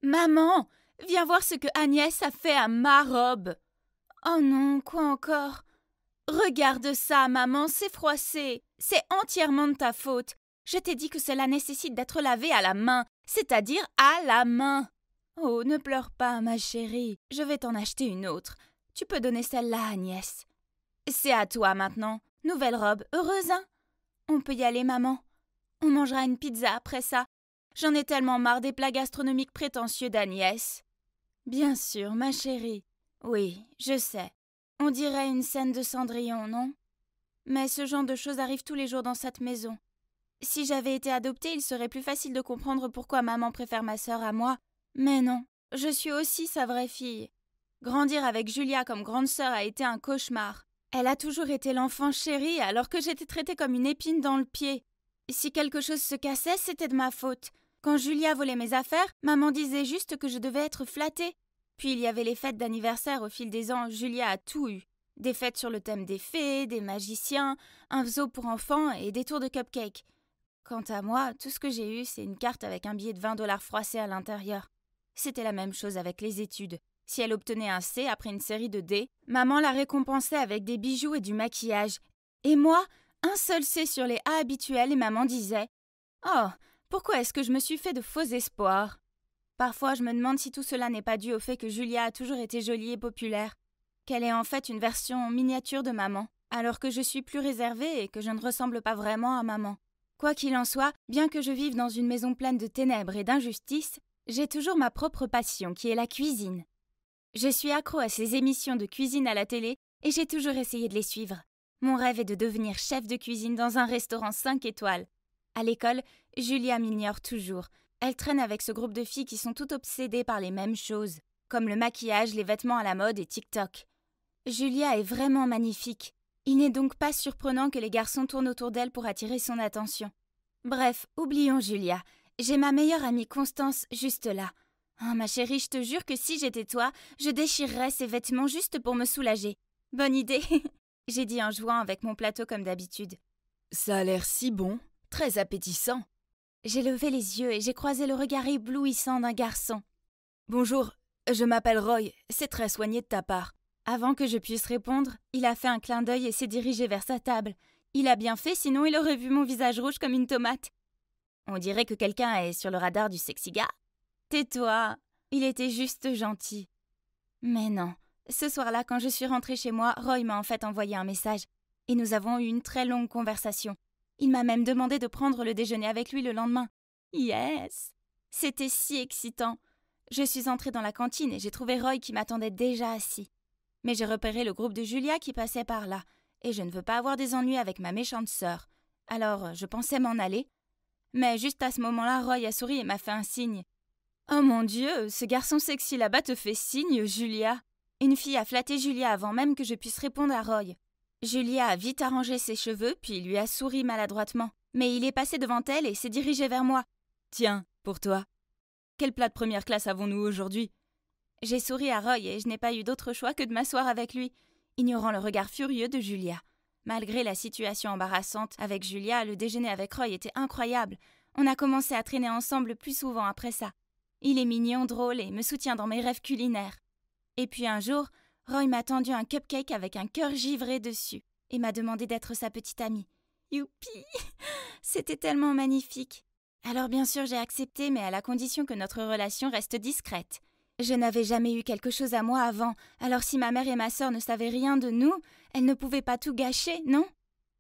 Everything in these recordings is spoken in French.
Maman, viens voir ce que Agnès a fait à ma robe. Oh non, quoi encore? Regarde ça, maman, c'est froissé. C'est entièrement de ta faute. Je t'ai dit que cela nécessite d'être lavé à la main, c'est-à-dire à la main. Oh, ne pleure pas, ma chérie. Je vais t'en acheter une autre. Tu peux donner celle-là à Agnès. C'est à toi maintenant. Nouvelle robe, heureuse, hein? On peut y aller, maman. On mangera une pizza après ça. J'en ai tellement marre des plats gastronomiques prétentieux d'Agnès. Bien sûr, ma chérie. Oui, je sais. On dirait une scène de Cendrillon, non? Mais ce genre de choses arrive tous les jours dans cette maison. Si j'avais été adoptée, il serait plus facile de comprendre pourquoi maman préfère ma sœur à moi. Mais non, je suis aussi sa vraie fille. Grandir avec Julia comme grande sœur a été un cauchemar. Elle a toujours été l'enfant chéri alors que j'étais traitée comme une épine dans le pied. Si quelque chose se cassait, c'était de ma faute. Quand Julia volait mes affaires, maman disait juste que je devais être flattée. Puis il y avait les fêtes d'anniversaire au fil des ans, Julia a tout eu. Des fêtes sur le thème des fées, des magiciens, un zoo pour enfants et des tours de cupcakes. Quant à moi, tout ce que j'ai eu, c'est une carte avec un billet de 20 $ froissé à l'intérieur. C'était la même chose avec les études. Si elle obtenait un C après une série de D, maman la récompensait avec des bijoux et du maquillage. Et moi, un seul C sur les A habituels et maman disait « Oh, pourquoi est-ce que je me suis fait de faux espoirs ?» Parfois, je me demande si tout cela n'est pas dû au fait que Julia a toujours été jolie et populaire, qu'elle est en fait une version miniature de maman, alors que je suis plus réservée et que je ne ressemble pas vraiment à maman. Quoi qu'il en soit, bien que je vive dans une maison pleine de ténèbres et d'injustice, j'ai toujours ma propre passion qui est la cuisine. Je suis accro à ces émissions de cuisine à la télé et j'ai toujours essayé de les suivre. Mon rêve est de devenir chef de cuisine dans un restaurant 5 étoiles. À l'école, Julia m'ignore toujours. Elle traîne avec ce groupe de filles qui sont toutes obsédées par les mêmes choses, comme le maquillage, les vêtements à la mode et TikTok. Julia est vraiment magnifique. Il n'est donc pas surprenant que les garçons tournent autour d'elle pour attirer son attention. Bref, oublions Julia. J'ai ma meilleure amie Constance juste là. Oh, ma chérie, je te jure que si j'étais toi, je déchirerais ces vêtements juste pour me soulager. Bonne idée, j'ai dit en jouant avec mon plateau comme d'habitude. Ça a l'air si bon, très appétissant. J'ai levé les yeux et j'ai croisé le regard éblouissant d'un garçon. Bonjour, je m'appelle Roy, c'est très soigné de ta part. Avant que je puisse répondre, il a fait un clin d'œil et s'est dirigé vers sa table. Il a bien fait, sinon il aurait vu mon visage rouge comme une tomate. On dirait que quelqu'un est sur le radar du sexy gars. Tais-toi, il était juste gentil. Mais non, ce soir-là, quand je suis rentrée chez moi, Roy m'a en fait envoyé un message. Et nous avons eu une très longue conversation. Il m'a même demandé de prendre le déjeuner avec lui le lendemain. Yes! C'était si excitant. Je suis entrée dans la cantine et j'ai trouvé Roy qui m'attendait déjà assis. Mais j'ai repéré le groupe de Julia qui passait par là, et je ne veux pas avoir des ennuis avec ma méchante sœur. Alors, je pensais m'en aller. Mais juste à ce moment-là, Roy a souri et m'a fait un signe. Oh mon Dieu, ce garçon sexy là-bas te fait signe, Julia. Une fille a flatté Julia avant même que je puisse répondre à Roy. Julia a vite arrangé ses cheveux, puis lui a souri maladroitement. Mais il est passé devant elle et s'est dirigé vers moi. Tiens, pour toi. Quel plat de première classe avons-nous aujourd'hui? J'ai souri à Roy et je n'ai pas eu d'autre choix que de m'asseoir avec lui, ignorant le regard furieux de Julia. Malgré la situation embarrassante avec Julia, le déjeuner avec Roy était incroyable. On a commencé à traîner ensemble plus souvent après ça. Il est mignon, drôle et me soutient dans mes rêves culinaires. Et puis un jour, Roy m'a tendu un cupcake avec un cœur givré dessus et m'a demandé d'être sa petite amie. Youpi! C'était tellement magnifique. Alors bien sûr j'ai accepté, mais à la condition que notre relation reste discrète. Je n'avais jamais eu quelque chose à moi avant, alors si ma mère et ma sœur ne savaient rien de nous, elles ne pouvaient pas tout gâcher, non?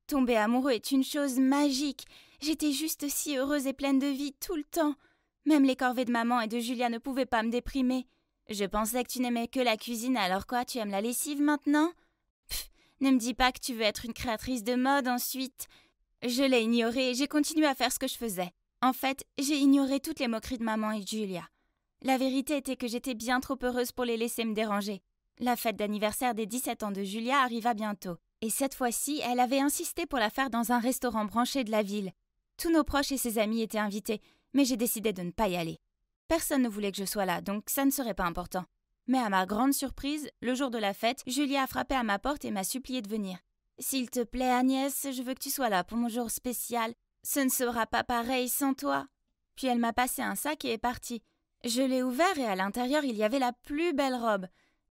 Tomber amoureux est une chose magique. J'étais juste si heureuse et pleine de vie tout le temps. Même les corvées de maman et de Julia ne pouvaient pas me déprimer. Je pensais que tu n'aimais que la cuisine, alors quoi, tu aimes la lessive maintenant? Pff, ne me dis pas que tu veux être une créatrice de mode ensuite. Je l'ai ignoré et j'ai continué à faire ce que je faisais. En fait, j'ai ignoré toutes les moqueries de maman et de Julia. La vérité était que j'étais bien trop heureuse pour les laisser me déranger. La fête d'anniversaire des 17 ans de Julia arriva bientôt. Et cette fois-ci, elle avait insisté pour la faire dans un restaurant branché de la ville. Tous nos proches et ses amis étaient invités, mais j'ai décidé de ne pas y aller. Personne ne voulait que je sois là, donc ça ne serait pas important. Mais à ma grande surprise, le jour de la fête, Julia a frappé à ma porte et m'a supplié de venir. « S'il te plaît, Agnès, je veux que tu sois là pour mon jour spécial. Ce ne sera pas pareil sans toi. » Puis elle m'a passé un sac et est partie. Je l'ai ouvert et à l'intérieur, il y avait la plus belle robe.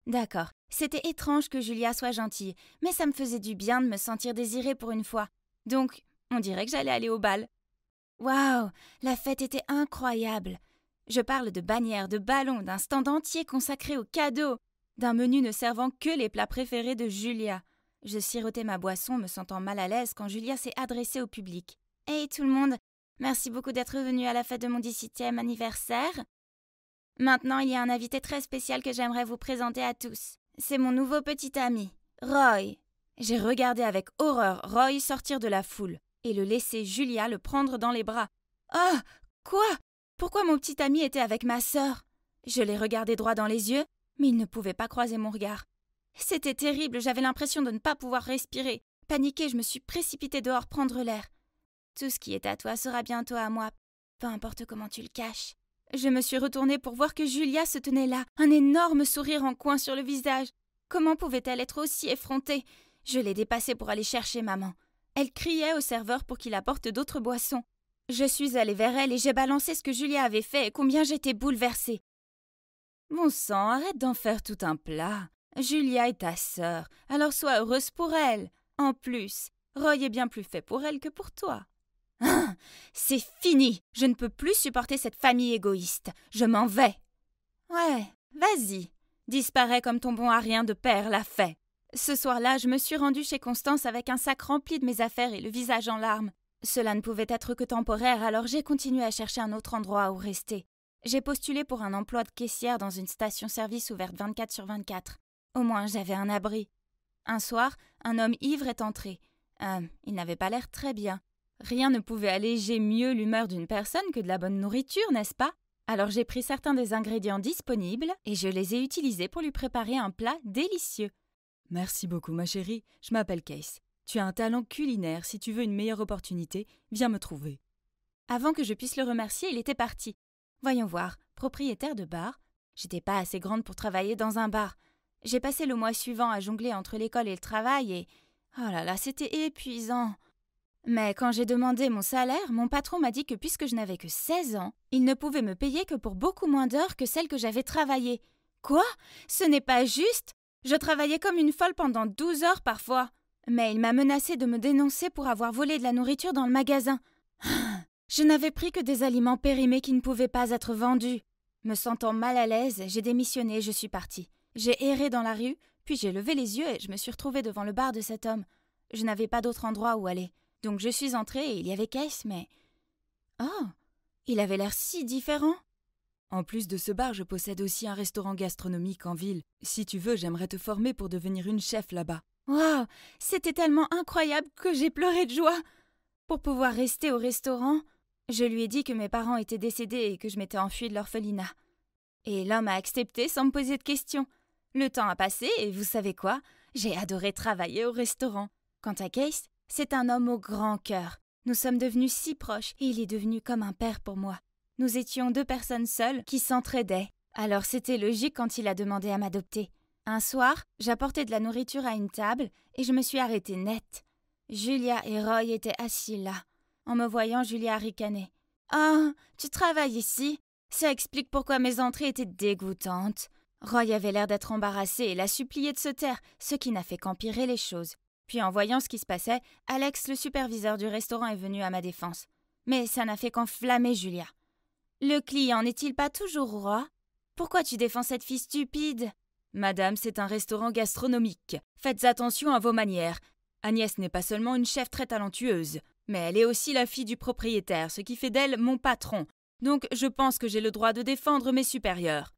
D'accord, c'était étrange que Julia soit gentille, mais ça me faisait du bien de me sentir désirée pour une fois. Donc, on dirait que j'allais aller au bal. Waouh, la fête était incroyable. Je parle de bannières, de ballons, d'un stand entier consacré aux cadeaux, d'un menu ne servant que les plats préférés de Julia. Je sirotais ma boisson, me sentant mal à l'aise quand Julia s'est adressée au public. « Hey tout le monde, merci beaucoup d'être venu à la fête de mon 17e anniversaire. Maintenant, il y a un invité très spécial que j'aimerais vous présenter à tous. C'est mon nouveau petit ami, Roy. » J'ai regardé avec horreur Roy sortir de la foule et le laisser Julia le prendre dans les bras. « Ah, quoi ? Pourquoi mon petit ami était avec ma sœur ?» Je l'ai regardé droit dans les yeux, mais il ne pouvait pas croiser mon regard. C'était terrible, j'avais l'impression de ne pas pouvoir respirer. Paniquée, je me suis précipitée dehors prendre l'air. « Tout ce qui est à toi sera bientôt à moi, peu importe comment tu le caches. » Je me suis retournée pour voir que Julia se tenait là, un énorme sourire en coin sur le visage. Comment pouvait-elle être aussi effrontée ? Je l'ai dépassée pour aller chercher maman. Elle criait au serveur pour qu'il apporte d'autres boissons. Je suis allée vers elle et j'ai balancé ce que Julia avait fait et combien j'étais bouleversée. « Bon sang, arrête d'en faire tout un plat. Julia est ta sœur, alors sois heureuse pour elle. En plus, Roy est bien plus fait pour elle que pour toi. » Ah, c'est fini. Je ne peux plus supporter cette famille égoïste. Je m'en vais. Ouais, vas-y. Disparais comme ton bon à rien de père l'a fait. Ce soir-là, je me suis rendue chez Constance avec un sac rempli de mes affaires et le visage en larmes. Cela ne pouvait être que temporaire, alors j'ai continué à chercher un autre endroit où rester. J'ai postulé pour un emploi de caissière dans une station-service ouverte 24/24. Au moins, j'avais un abri. Un soir, un homme ivre est entré. Il n'avait pas l'air très bien. Rien ne pouvait alléger mieux l'humeur d'une personne que de la bonne nourriture, n'est-ce pas ? Alors j'ai pris certains des ingrédients disponibles et je les ai utilisés pour lui préparer un plat délicieux. Merci beaucoup, ma chérie. Je m'appelle Case. Tu as un talent culinaire. Si tu veux une meilleure opportunité, viens me trouver. Avant que je puisse le remercier, il était parti. Voyons voir, propriétaire de bar. J'étais pas assez grande pour travailler dans un bar. J'ai passé le mois suivant à jongler entre l'école et le travail et... Oh là là, c'était épuisant. Mais quand j'ai demandé mon salaire, mon patron m'a dit que puisque je n'avais que 16 ans, il ne pouvait me payer que pour beaucoup moins d'heures que celles que j'avais travaillées. Quoi ? Ce n'est pas juste ? Je travaillais comme une folle pendant 12 heures parfois. Mais il m'a menacé de me dénoncer pour avoir volé de la nourriture dans le magasin. Je n'avais pris que des aliments périmés qui ne pouvaient pas être vendus. Me sentant mal à l'aise, j'ai démissionné et je suis partie. J'ai erré dans la rue, puis j'ai levé les yeux et je me suis retrouvée devant le bar de cet homme. Je n'avais pas d'autre endroit où aller. Donc je suis entrée et il y avait Case, mais... Oh, il avait l'air si différent. En plus de ce bar, je possède aussi un restaurant gastronomique en ville. Si tu veux, j'aimerais te former pour devenir une chef là-bas. Waouh, c'était tellement incroyable que j'ai pleuré de joie. Pour pouvoir rester au restaurant, je lui ai dit que mes parents étaient décédés et que je m'étais enfuie de l'orphelinat. Et l'homme a accepté sans me poser de questions. Le temps a passé et vous savez quoi ? J'ai adoré travailler au restaurant. Quant à Case, c'est un homme au grand cœur. Nous sommes devenus si proches et il est devenu comme un père pour moi. Nous étions 2 personnes seules qui s'entraidaient. Alors c'était logique quand il a demandé à m'adopter. Un soir, j'apportais de la nourriture à une table et je me suis arrêtée net. Julia et Roy étaient assis là. En me voyant, Julia ricanait. « Ah, tu travailles ici ? Ça explique pourquoi mes entrées étaient dégoûtantes. » Roy avait l'air d'être embarrassé et l'a supplié de se taire, ce qui n'a fait qu'empirer les choses. Puis en voyant ce qui se passait, Alex, le superviseur du restaurant, est venu à ma défense. Mais ça n'a fait qu'enflammer Julia. « Le client n'est-il pas toujours roi ? Pourquoi tu défends cette fille stupide ?»« Madame, c'est un restaurant gastronomique. Faites attention à vos manières. Agnès n'est pas seulement une chef très talentueuse, mais elle est aussi la fille du propriétaire, ce qui fait d'elle mon patron. Donc je pense que j'ai le droit de défendre mes supérieurs. »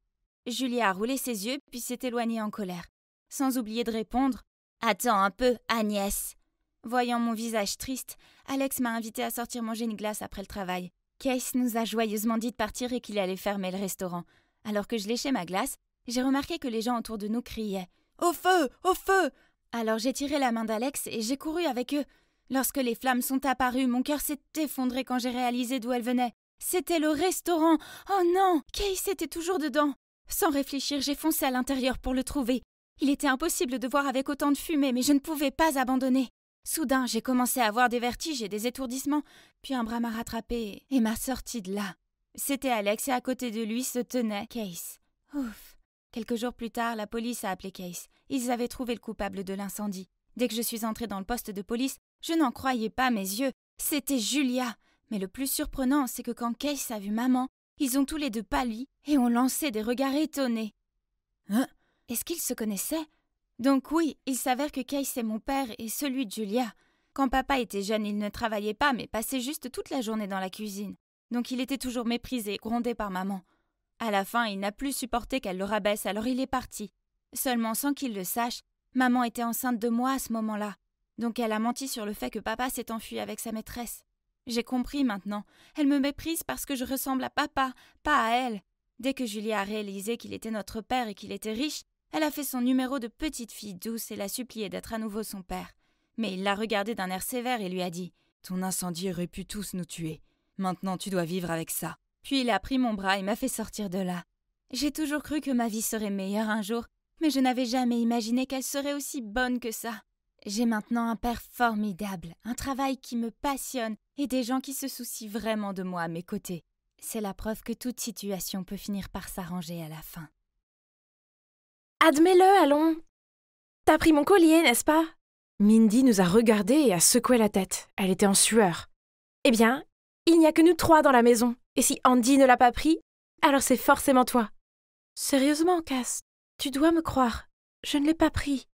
Julia a roulé ses yeux puis s'est éloignée en colère, sans oublier de répondre. « Attends un peu, Agnès !» Voyant mon visage triste, Alex m'a invité à sortir manger une glace après le travail. Case nous a joyeusement dit de partir et qu'il allait fermer le restaurant. Alors que je léchais ma glace, j'ai remarqué que les gens autour de nous criaient « Au feu ! Au feu !» Alors j'ai tiré la main d'Alex et j'ai couru avec eux. Lorsque les flammes sont apparues, mon cœur s'est effondré quand j'ai réalisé d'où elles venaient. C'était le restaurant. Oh non, Case était toujours dedans. Sans réfléchir, j'ai foncé à l'intérieur pour le trouver. Il était impossible de voir avec autant de fumée, mais je ne pouvais pas abandonner. Soudain, j'ai commencé à avoir des vertiges et des étourdissements, puis un bras m'a rattrapé et m'a sorti de là. C'était Alex et à côté de lui se tenait Case. Ouf. Quelques jours plus tard, la police a appelé Case. Ils avaient trouvé le coupable de l'incendie. Dès que je suis entrée dans le poste de police, je n'en croyais pas mes yeux. C'était Julia. Mais le plus surprenant, c'est que quand Case a vu maman, ils ont tous les deux pâli et ont lancé des regards étonnés. Hein? Est-ce qu'ils se connaissaient? Donc oui, il s'avère que Case est mon père et celui de Julia. Quand papa était jeune, il ne travaillait pas, mais passait juste toute la journée dans la cuisine. Donc il était toujours méprisé, grondé par maman. À la fin, il n'a plus supporté qu'elle le rabaisse, alors il est parti. Seulement sans qu'il le sache, maman était enceinte de moi à ce moment-là. Donc elle a menti sur le fait que papa s'est enfui avec sa maîtresse. J'ai compris maintenant. Elle me méprise parce que je ressemble à papa, pas à elle. Dès que Julia a réalisé qu'il était notre père et qu'il était riche, elle a fait son numéro de petite fille douce et l'a supplié d'être à nouveau son père. Mais il l'a regardé d'un air sévère et lui a dit « Ton incendie aurait pu tous nous tuer. Maintenant tu dois vivre avec ça. » Puis il a pris mon bras et m'a fait sortir de là. J'ai toujours cru que ma vie serait meilleure un jour, mais je n'avais jamais imaginé qu'elle serait aussi bonne que ça. J'ai maintenant un père formidable, un travail qui me passionne et des gens qui se soucient vraiment de moi à mes côtés. C'est la preuve que toute situation peut finir par s'arranger à la fin. Admets-le, allons. T'as pris mon collier, n'est-ce pas? Mindy nous a regardés et a secoué la tête. Elle était en sueur. Eh bien, il n'y a que nous 3 dans la maison. Et si Andy ne l'a pas pris, alors c'est forcément toi. Sérieusement, Cass, tu dois me croire. Je ne l'ai pas pris.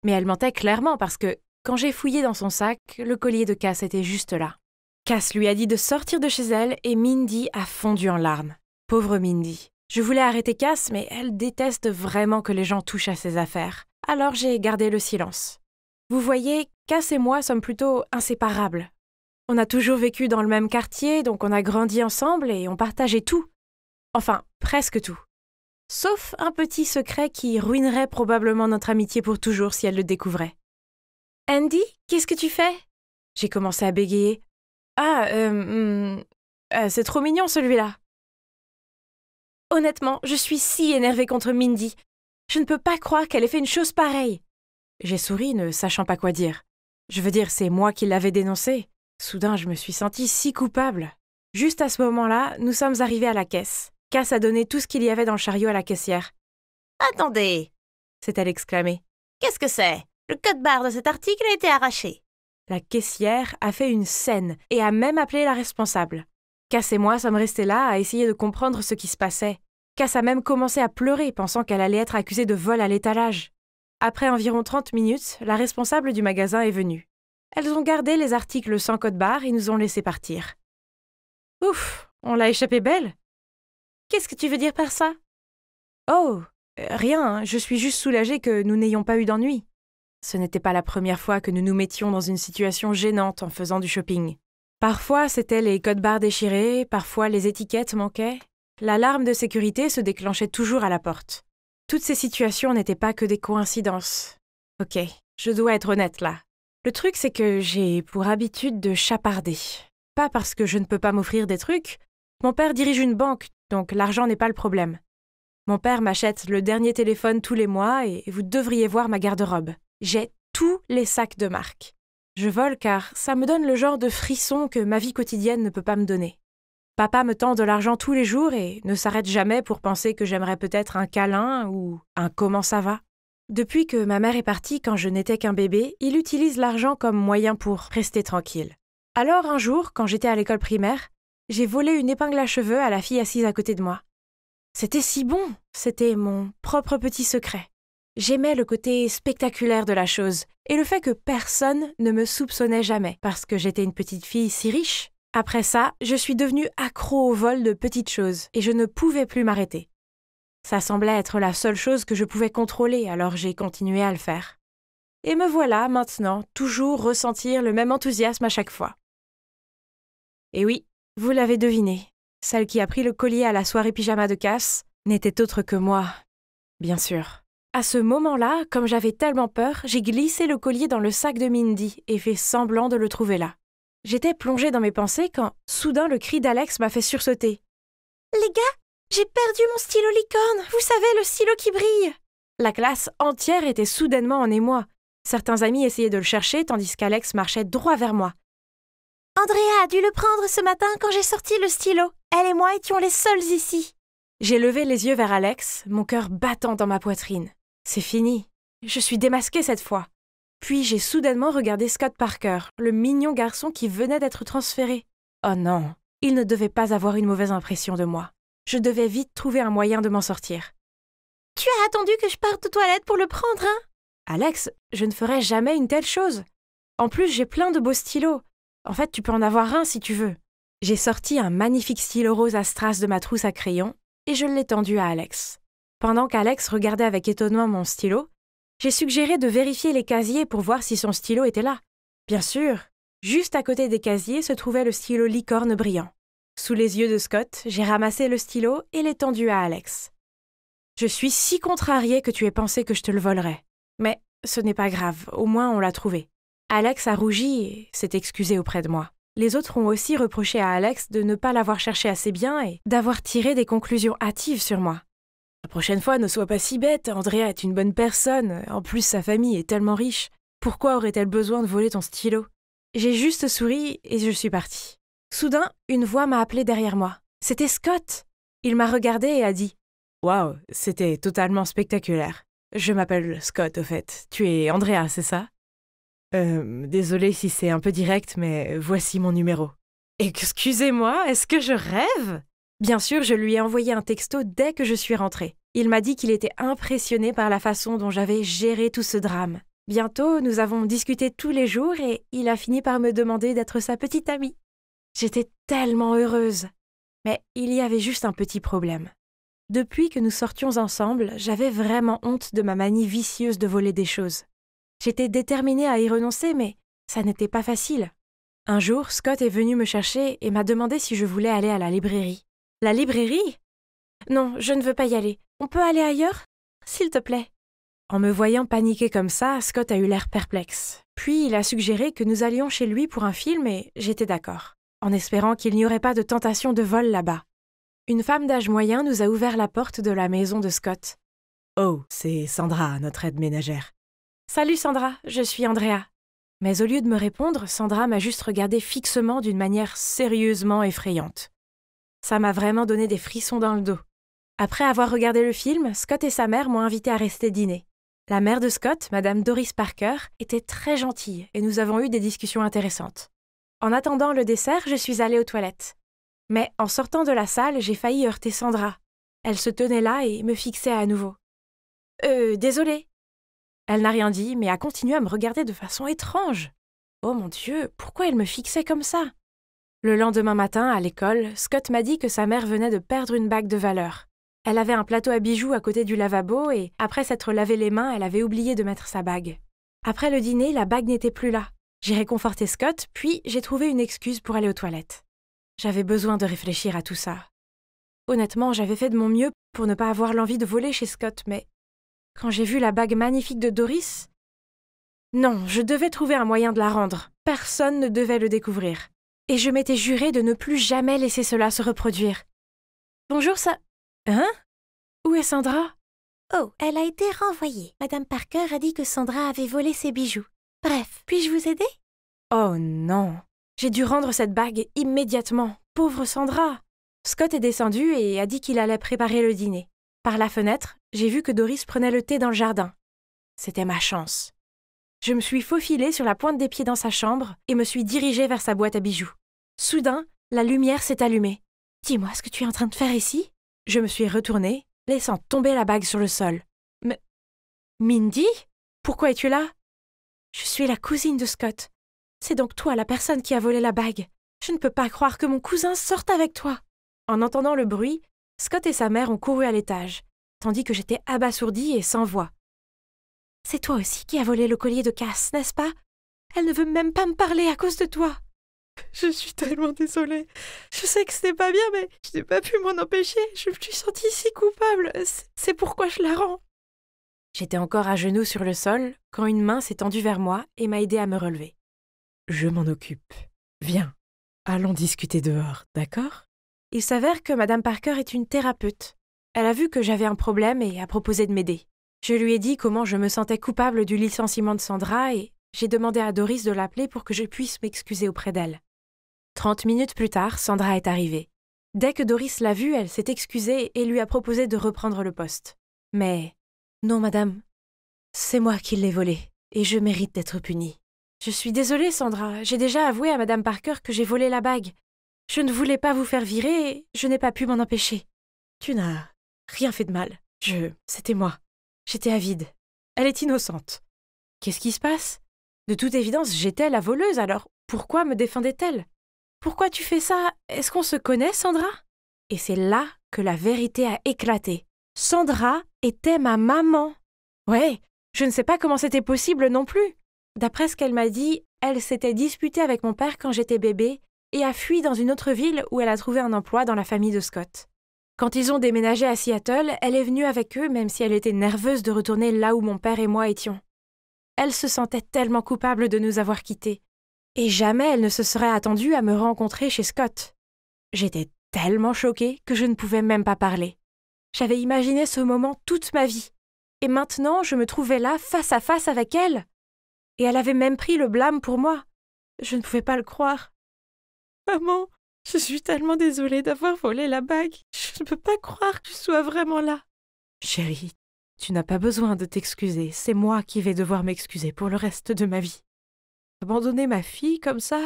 Mais elle mentait clairement parce que, quand j'ai fouillé dans son sac, le collier de Cass était juste là. Cass lui a dit de sortir de chez elle et Mindy a fondu en larmes. Pauvre Mindy. Je voulais arrêter Cass, mais elle déteste vraiment que les gens touchent à ses affaires. Alors j'ai gardé le silence. Vous voyez, Cass et moi sommes plutôt inséparables. On a toujours vécu dans le même quartier, donc on a grandi ensemble et on partageait tout. Enfin, presque tout. Sauf un petit secret qui ruinerait probablement notre amitié pour toujours si elle le découvrait. « Andy, qu'est-ce que tu fais ?» J'ai commencé à bégayer. « c'est trop mignon celui-là. » Honnêtement, je suis si énervée contre Mindy. Je ne peux pas croire qu'elle ait fait une chose pareille. J'ai souri, ne sachant pas quoi dire. Je veux dire, c'est moi qui l'avais dénoncé. Soudain, je me suis sentie si coupable. Juste à ce moment-là, nous sommes arrivés à la caisse. Cass a donné tout ce qu'il y avait dans le chariot à la caissière. « Attendez !» s'est-elle exclamée. « Qu'est-ce que c'est? Le code-barre de cet article a été arraché. » La caissière a fait une scène et a même appelé la responsable. Cass et moi sommes restés là à essayer de comprendre ce qui se passait. Cass a même commencé à pleurer, pensant qu'elle allait être accusée de vol à l'étalage. Après environ 30 minutes, la responsable du magasin est venue. Elles ont gardé les articles sans code-barre et nous ont laissé partir. Ouf, on l'a échappé belle. Qu'est-ce que tu veux dire par ça? Oh, rien, je suis juste soulagée que nous n'ayons pas eu d'ennui. Ce n'était pas la première fois que nous nous mettions dans une situation gênante en faisant du shopping. Parfois, c'était les codes-barres déchirés, parfois les étiquettes manquaient. L'alarme de sécurité se déclenchait toujours à la porte. Toutes ces situations n'étaient pas que des coïncidences. Ok, je dois être honnête là. Le truc, c'est que j'ai pour habitude de chaparder. Pas parce que je ne peux pas m'offrir des trucs. Mon père dirige une banque, donc l'argent n'est pas le problème. Mon père m'achète le dernier téléphone tous les mois et vous devriez voir ma garde-robe. J'ai tous les sacs de marque. Je vole car ça me donne le genre de frisson que ma vie quotidienne ne peut pas me donner. Papa me tend de l'argent tous les jours et ne s'arrête jamais pour penser que j'aimerais peut-être un câlin ou un « comment ça va ». Depuis que ma mère est partie quand je n'étais qu'un bébé, il utilise l'argent comme moyen pour rester tranquille. Alors un jour, quand j'étais à l'école primaire, j'ai volé une épingle à cheveux à la fille assise à côté de moi. C'était si bon, c'était mon propre petit secret. J'aimais le côté spectaculaire de la chose et le fait que personne ne me soupçonnait jamais parce que j'étais une petite fille si riche. Après ça, je suis devenue accro au vol de petites choses et je ne pouvais plus m'arrêter. Ça semblait être la seule chose que je pouvais contrôler, alors j'ai continué à le faire. Et me voilà maintenant, toujours ressentir le même enthousiasme à chaque fois. Et oui, vous l'avez deviné, celle qui a pris le collier à la soirée pyjama de Cass n'était autre que moi, bien sûr. À ce moment-là, comme j'avais tellement peur, j'ai glissé le collier dans le sac de Mindy et fait semblant de le trouver là. J'étais plongée dans mes pensées quand, soudain, le cri d'Alex m'a fait sursauter. « Les gars, j'ai perdu mon stylo licorne, vous savez, le stylo qui brille !» La classe entière était soudainement en émoi. Certains amis essayaient de le chercher tandis qu'Alex marchait droit vers moi. « Andrea a dû le prendre ce matin quand j'ai sorti le stylo. Elle et moi étions les seuls ici. J'ai levé les yeux vers Alex, mon cœur battant dans ma poitrine. C'est fini. Je suis démasquée cette fois. Puis j'ai soudainement regardé Scott Parker, le mignon garçon qui venait d'être transféré. Oh non, il ne devait pas avoir une mauvaise impression de moi. Je devais vite trouver un moyen de m'en sortir. « Tu as attendu que je parte aux toilettes pour le prendre, hein ?» « Alex, je ne ferai jamais une telle chose. En plus, j'ai plein de beaux stylos. En fait, tu peux en avoir un si tu veux. » J'ai sorti un magnifique stylo rose à strass de ma trousse à crayons et je l'ai tendu à Alex. Pendant qu'Alex regardait avec étonnement mon stylo, j'ai suggéré de vérifier les casiers pour voir si son stylo était là. Bien sûr, juste à côté des casiers se trouvait le stylo licorne brillant. Sous les yeux de Scott, j'ai ramassé le stylo et l'ai tendu à Alex. « Je suis si contrariée que tu aies pensé que je te le volerais. Mais ce n'est pas grave, au moins on l'a trouvé. » Alex a rougi et s'est excusé auprès de moi. Les autres ont aussi reproché à Alex de ne pas l'avoir cherché assez bien et d'avoir tiré des conclusions hâtives sur moi. « La prochaine fois, ne sois pas si bête, Andrea est une bonne personne, en plus sa famille est tellement riche. Pourquoi aurait-elle besoin de voler ton stylo ?» J'ai juste souri et je suis partie. Soudain, une voix m'a appelée derrière moi. C'était Scott. Il m'a regardée et a dit « Waouh, c'était totalement spectaculaire. Je m'appelle Scott, au fait. Tu es Andrea, c'est ça ? Désolé si c'est un peu direct, mais voici mon numéro. » Excusez-moi, est-ce que je rêve ? Bien sûr, je lui ai envoyé un texto dès que je suis rentrée. Il m'a dit qu'il était impressionné par la façon dont j'avais géré tout ce drame. Bientôt, nous avons discuté tous les jours et il a fini par me demander d'être sa petite amie. J'étais tellement heureuse. Mais il y avait juste un petit problème. Depuis que nous sortions ensemble, j'avais vraiment honte de ma manie vicieuse de voler des choses. J'étais déterminée à y renoncer, mais ça n'était pas facile. Un jour, Scott est venu me chercher et m'a demandé si je voulais aller à la librairie. « La librairie ? Non, je ne veux pas y aller. On peut aller ailleurs ? S'il te plaît. » En me voyant paniquer comme ça, Scott a eu l'air perplexe. Puis il a suggéré que nous allions chez lui pour un film et j'étais d'accord, en espérant qu'il n'y aurait pas de tentation de vol là-bas. Une femme d'âge moyen nous a ouvert la porte de la maison de Scott. « Oh, c'est Sandra, notre aide ménagère. »« Salut Sandra, je suis Andrea. » Mais au lieu de me répondre, Sandra m'a juste regardé fixement d'une manière sérieusement effrayante. Ça m'a vraiment donné des frissons dans le dos. Après avoir regardé le film, Scott et sa mère m'ont invité à rester dîner. La mère de Scott, Madame Doris Parker, était très gentille et nous avons eu des discussions intéressantes. En attendant le dessert, je suis allée aux toilettes. Mais en sortant de la salle, j'ai failli heurter Sandra. Elle se tenait là et me fixait à nouveau. Désolée. Elle n'a rien dit, mais a continué à me regarder de façon étrange. Oh mon Dieu, pourquoi elle me fixait comme ça ? Le lendemain matin, à l'école, Scott m'a dit que sa mère venait de perdre une bague de valeur. Elle avait un plateau à bijoux à côté du lavabo et, après s'être lavé les mains, elle avait oublié de mettre sa bague. Après le dîner, la bague n'était plus là. J'ai réconforté Scott, puis j'ai trouvé une excuse pour aller aux toilettes. J'avais besoin de réfléchir à tout ça. Honnêtement, j'avais fait de mon mieux pour ne pas avoir l'envie de voler chez Scott, mais quand j'ai vu la bague magnifique de Doris... Non, je devais trouver un moyen de la rendre. Personne ne devait le découvrir. Et je m'étais juré de ne plus jamais laisser cela se reproduire. Bonjour, ça... Hein ? Où est Sandra ? Oh, elle a été renvoyée. Madame Parker a dit que Sandra avait volé ses bijoux. Bref, puis-je vous aider ? Oh non. J'ai dû rendre cette bague immédiatement. Pauvre Sandra. Scott est descendu et a dit qu'il allait préparer le dîner. Par la fenêtre, j'ai vu que Doris prenait le thé dans le jardin. C'était ma chance. Je me suis faufilée sur la pointe des pieds dans sa chambre et me suis dirigée vers sa boîte à bijoux. Soudain, la lumière s'est allumée. « Dis-moi ce que tu es en train de faire ici ?» Je me suis retournée, laissant tomber la bague sur le sol. « Mais... Mindy ? Pourquoi es-tu là ?»« Je suis la cousine de Scott. C'est donc toi la personne qui a volé la bague. Je ne peux pas croire que mon cousin sorte avec toi. » En entendant le bruit, Scott et sa mère ont couru à l'étage, tandis que j'étais abasourdie et sans voix. « C'est toi aussi qui as volé le collier de Cass, n'est-ce pas ? Elle ne veut même pas me parler à cause de toi. » Je suis tellement désolée. Je sais que ce n'est pas bien, mais je n'ai pas pu m'en empêcher. Je me suis sentie si coupable. C'est pourquoi je la rends. J'étais encore à genoux sur le sol quand une main s'est tendue vers moi et m'a aidée à me relever. Je m'en occupe. Viens, allons discuter dehors, d'accord ? Il s'avère que Madame Parker est une thérapeute. Elle a vu que j'avais un problème et a proposé de m'aider. Je lui ai dit comment je me sentais coupable du licenciement de Sandra et j'ai demandé à Doris de l'appeler pour que je puisse m'excuser auprès d'elle. 30 minutes plus tard, Sandra est arrivée. Dès que Doris l'a vue, elle s'est excusée et lui a proposé de reprendre le poste. Mais non, madame, c'est moi qui l'ai volé et je mérite d'être punie. Je suis désolée, Sandra, j'ai déjà avoué à madame Parker que j'ai volé la bague. Je ne voulais pas vous faire virer et je n'ai pas pu m'en empêcher. Tu n'as rien fait de mal. C'était moi. J'étais avide. Elle est innocente. Qu'est-ce qui se passe? De toute évidence, j'étais la voleuse, alors pourquoi me défendait-elle? Pourquoi tu fais ça? Est-ce qu'on se connaît, Sandra? Et c'est là que la vérité a éclaté. Sandra était ma maman. Ouais, je ne sais pas comment c'était possible non plus. D'après ce qu'elle m'a dit, elle s'était disputée avec mon père quand j'étais bébé et a fui dans une autre ville où elle a trouvé un emploi dans la famille de Scott. Quand ils ont déménagé à Seattle, elle est venue avec eux même si elle était nerveuse de retourner là où mon père et moi étions. Elle se sentait tellement coupable de nous avoir quittés. Et jamais elle ne se serait attendue à me rencontrer chez Scott. J'étais tellement choquée que je ne pouvais même pas parler. J'avais imaginé ce moment toute ma vie. Et maintenant, je me trouvais là, face à face avec elle. Et elle avait même pris le blâme pour moi. Je ne pouvais pas le croire. Maman, je suis tellement désolée d'avoir volé la bague. Je ne peux pas croire que tu sois vraiment là. Chérie, tu n'as pas besoin de t'excuser. C'est moi qui vais devoir m'excuser pour le reste de ma vie. Abandonner ma fille comme ça?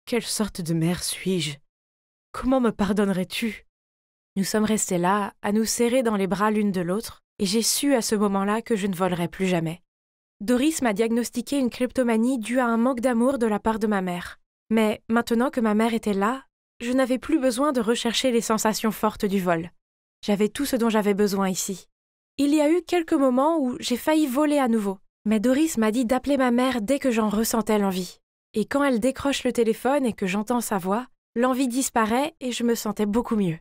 Quelle sorte de mère suis-je? Comment me pardonnerais-tu? Nous sommes restés là, à nous serrer dans les bras l'une de l'autre, et j'ai su à ce moment-là que je ne volerai plus jamais. Doris m'a diagnostiqué une kleptomanie due à un manque d'amour de la part de ma mère. Mais maintenant que ma mère était là, je n'avais plus besoin de rechercher les sensations fortes du vol. J'avais tout ce dont j'avais besoin ici. Il y a eu quelques moments où j'ai failli voler à nouveau. Mais Doris m'a dit d'appeler ma mère dès que j'en ressentais l'envie. Et quand elle décroche le téléphone et que j'entends sa voix, l'envie disparaît et je me sentais beaucoup mieux.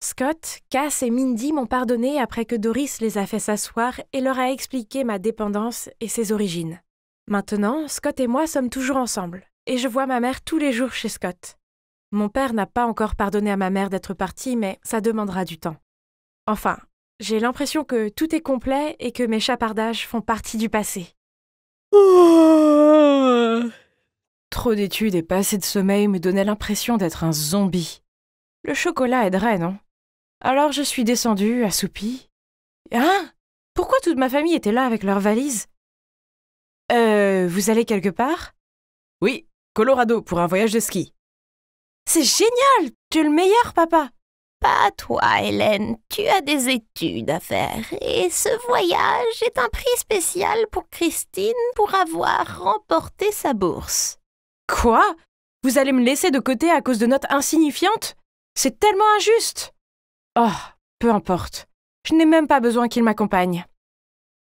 Scott, Cass et Mindy m'ont pardonné après que Doris les a fait s'asseoir et leur a expliqué ma dépendance et ses origines. Maintenant, Scott et moi sommes toujours ensemble, et je vois ma mère tous les jours chez Scott. Mon père n'a pas encore pardonné à ma mère d'être partie, mais ça demandera du temps. Enfin, j'ai l'impression que tout est complet et que mes chapardages font partie du passé. Trop d'études et pas assez de sommeil me donnaient l'impression d'être un zombie. Le chocolat aiderait, non? Alors je suis descendue, assoupie. Hein? Pourquoi toute ma famille était là avec leurs valises? Vous allez quelque part? Oui, Colorado, pour un voyage de ski. C'est génial! Tu es le meilleur, papa! Pas toi, Hélène, tu as des études à faire et ce voyage est un prix spécial pour Christine pour avoir remporté sa bourse. Quoi? Vous allez me laisser de côté à cause de notes insignifiantes? C'est tellement injuste! Oh, peu importe. Je n'ai même pas besoin qu'il m'accompagne.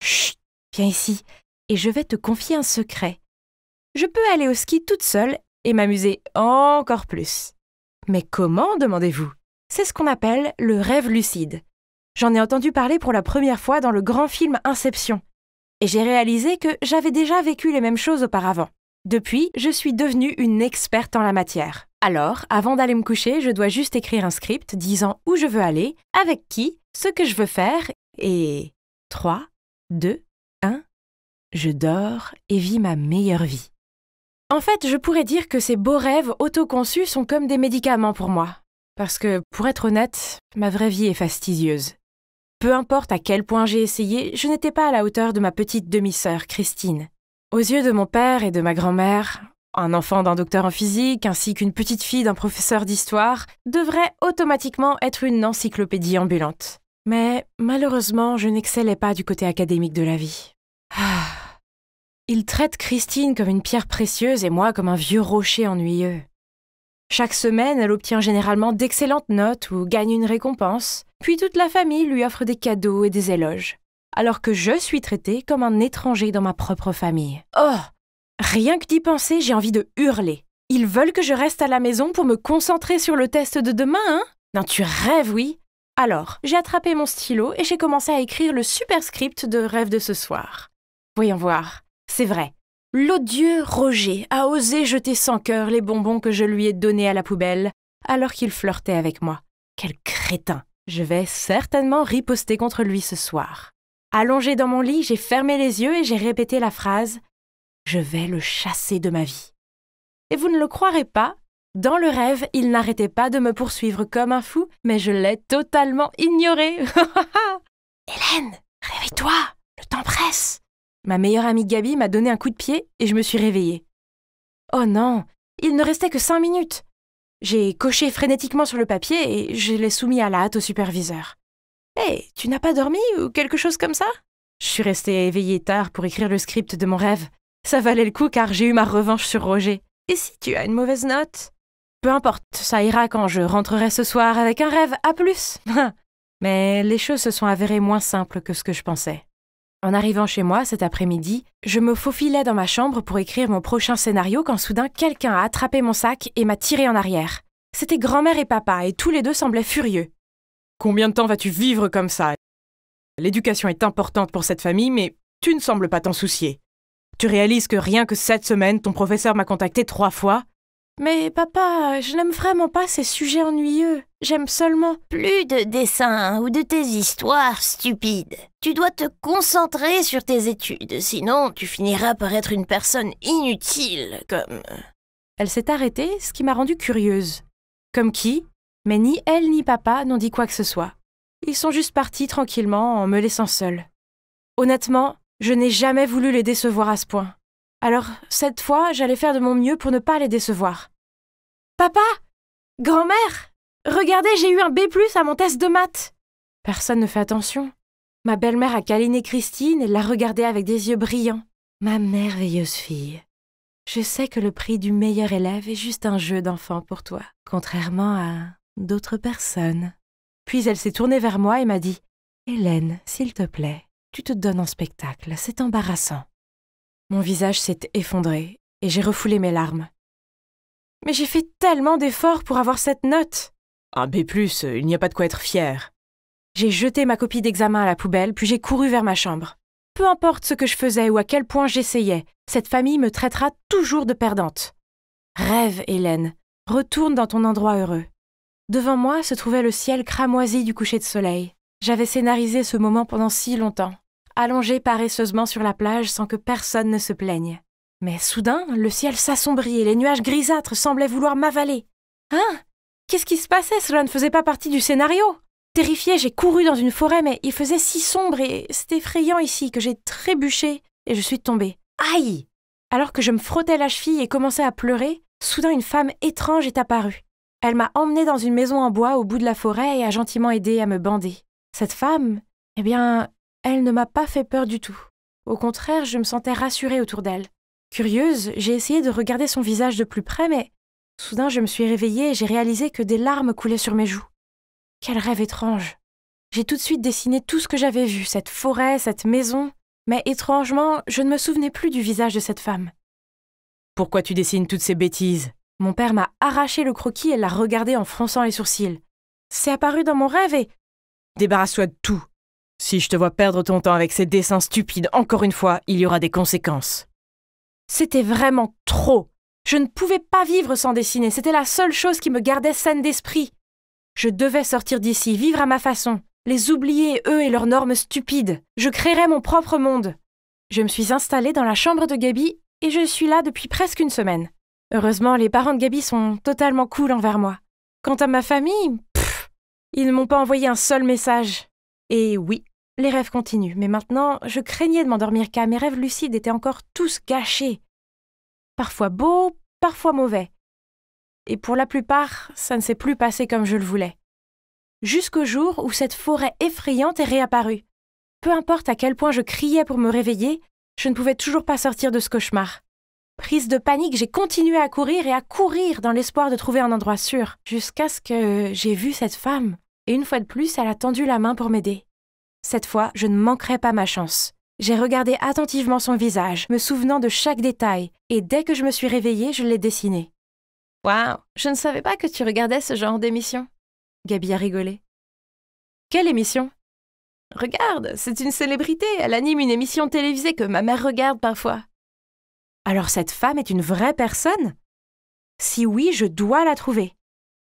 Chut, viens ici, et je vais te confier un secret. Je peux aller au ski toute seule et m'amuser encore plus. Mais comment, demandez-vous? C'est ce qu'on appelle le rêve lucide. J'en ai entendu parler pour la première fois dans le grand film Inception. Et j'ai réalisé que j'avais déjà vécu les mêmes choses auparavant. Depuis, je suis devenue une experte en la matière. Alors, avant d'aller me coucher, je dois juste écrire un script disant où je veux aller, avec qui, ce que je veux faire, et 3, 2, 1, je dors et vis ma meilleure vie. En fait, je pourrais dire que ces beaux rêves autoconçus sont comme des médicaments pour moi. Parce que, pour être honnête, ma vraie vie est fastidieuse. Peu importe à quel point j'ai essayé, je n'étais pas à la hauteur de ma petite demi-sœur, Christine. Aux yeux de mon père et de ma grand-mère, un enfant d'un docteur en physique ainsi qu'une petite fille d'un professeur d'histoire devrait automatiquement être une encyclopédie ambulante. Mais malheureusement, je n'excellais pas du côté académique de la vie. Il traite Christine comme une pierre précieuse et moi comme un vieux rocher ennuyeux. Chaque semaine, elle obtient généralement d'excellentes notes ou gagne une récompense, puis toute la famille lui offre des cadeaux et des éloges, alors que je suis traitée comme un étranger dans ma propre famille. Oh! Rien que d'y penser, j'ai envie de hurler. Ils veulent que je reste à la maison pour me concentrer sur le test de demain, hein? Non, tu rêves, oui? Alors, j'ai attrapé mon stylo et j'ai commencé à écrire le super script de rêve de ce soir. Voyons voir. C'est vrai. L'odieux Roger a osé jeter sans cœur les bonbons que je lui ai donnés à la poubelle, alors qu'il flirtait avec moi. Quel crétin! Je vais certainement riposter contre lui ce soir. Allongée dans mon lit, j'ai fermé les yeux et j'ai répété la phrase « Je vais le chasser de ma vie ». Et vous ne le croirez pas, Dans le rêve, il n'arrêtait pas de me poursuivre comme un fou, mais je l'ai totalement ignoré. Hélène, réveille-toi, le temps presse. Ma meilleure amie Gabi m'a donné un coup de pied et je me suis réveillée. Oh non, il ne restait que 5 minutes. J'ai coché frénétiquement sur le papier et je l'ai soumis à la hâte au superviseur. « Hé, tu n'as pas dormi ou quelque chose comme ça ?» Je suis restée éveillée tard pour écrire le script de mon rêve. Ça valait le coup car j'ai eu ma revanche sur Roger. Et si tu as une mauvaise note ? Peu importe, ça ira quand je rentrerai ce soir avec un rêve A+. Mais les choses se sont avérées moins simples que ce que je pensais. En arrivant chez moi cet après-midi, je me faufilais dans ma chambre pour écrire mon prochain scénario quand soudain quelqu'un a attrapé mon sac et m'a tiré en arrière. C'était grand-mère et papa et tous les deux semblaient furieux. « Combien de temps vas-tu vivre comme ça ? L'éducation est importante pour cette famille, mais tu ne sembles pas t'en soucier. Tu réalises que rien que cette semaine, ton professeur m'a contacté 3 fois. Mais papa, je n'aime vraiment pas ces sujets ennuyeux. J'aime seulement... Plus de dessins ou de tes histoires stupides. Tu dois te concentrer sur tes études, sinon tu finiras par être une personne inutile, comme... Elle s'est arrêtée, ce qui m'a rendue curieuse. Comme qui ? Mais ni elle ni papa n'ont dit quoi que ce soit. Ils sont juste partis tranquillement en me laissant seule. Honnêtement, je n'ai jamais voulu les décevoir à ce point. Alors, cette fois, j'allais faire de mon mieux pour ne pas les décevoir. « Papa ! Grand-mère ! Regardez, j'ai eu un B+ à mon test de maths !» Personne ne fait attention. Ma belle-mère a câliné Christine et l'a regardée avec des yeux brillants. « Ma merveilleuse fille, je sais que le prix du meilleur élève est juste un jeu d'enfant pour toi, contrairement à d'autres personnes. » Puis elle s'est tournée vers moi et m'a dit « Hélène, s'il te plaît, tu te donnes en spectacle, c'est embarrassant. » Mon visage s'est effondré et j'ai refoulé mes larmes. Mais j'ai fait tellement d'efforts pour avoir cette note. Un B+, il n'y a pas de quoi être fier. J'ai jeté ma copie d'examen à la poubelle, puis j'ai couru vers ma chambre. Peu importe ce que je faisais ou à quel point j'essayais, cette famille me traitera toujours de perdante. Rêve, Hélène, retourne dans ton endroit heureux. Devant moi se trouvait le ciel cramoisi du coucher de soleil. J'avais scénarisé ce moment pendant si longtemps, allongée paresseusement sur la plage sans que personne ne se plaigne. Mais soudain, le ciel s'assombrit et les nuages grisâtres semblaient vouloir m'avaler. Hein ? Qu'est-ce qui se passait ? Cela ne faisait pas partie du scénario. Terrifiée, j'ai couru dans une forêt, mais il faisait si sombre et c'était effrayant ici que j'ai trébuché et je suis tombée. Aïe ! Alors que je me frottais la cheville et commençais à pleurer, soudain une femme étrange est apparue. Elle m'a emmenée dans une maison en bois au bout de la forêt et a gentiment aidé à me bander. Cette femme, eh bien, elle ne m'a pas fait peur du tout. Au contraire, je me sentais rassurée autour d'elle. Curieuse, j'ai essayé de regarder son visage de plus près, mais soudain je me suis réveillée et j'ai réalisé que des larmes coulaient sur mes joues. Quel rêve étrange! J'ai tout de suite dessiné tout ce que j'avais vu, cette forêt, cette maison, mais étrangement, je ne me souvenais plus du visage de cette femme. « Pourquoi tu dessines toutes ces bêtises ?» Mon père m'a arraché le croquis et l'a regardé en fronçant les sourcils. C'est apparu dans mon rêve et... Débarrasse-toi de tout. Si je te vois perdre ton temps avec ces dessins stupides, encore une fois, il y aura des conséquences. C'était vraiment trop. Je ne pouvais pas vivre sans dessiner, c'était la seule chose qui me gardait saine d'esprit. Je devais sortir d'ici, vivre à ma façon, les oublier, eux et leurs normes stupides. Je créerais mon propre monde. Je me suis installée dans la chambre de Gabi et je suis là depuis presque une semaine. Heureusement, les parents de Gabi sont totalement cool envers moi. Quant à ma famille, ils ne m'ont pas envoyé un seul message. Et oui, les rêves continuent, mais maintenant, je craignais de m'endormir car mes rêves lucides étaient encore tous gâchés. Parfois beaux, parfois mauvais. Et pour la plupart, ça ne s'est plus passé comme je le voulais. Jusqu'au jour où cette forêt effrayante est réapparue. Peu importe à quel point je criais pour me réveiller, je ne pouvais toujours pas sortir de ce cauchemar. Prise de panique, j'ai continué à courir et à courir dans l'espoir de trouver un endroit sûr, jusqu'à ce que j'ai vu cette femme. Et une fois de plus, elle a tendu la main pour m'aider. Cette fois, je ne manquerai pas ma chance. J'ai regardé attentivement son visage, me souvenant de chaque détail, et dès que je me suis réveillée, je l'ai dessiné. « Waouh, je ne savais pas que tu regardais ce genre d'émission. » Gabi a rigolé. « Quelle émission ?»« Regarde, c'est une célébrité, elle anime une émission télévisée que ma mère regarde parfois. » « Alors cette femme est une vraie personne ? Si oui, je dois la trouver. »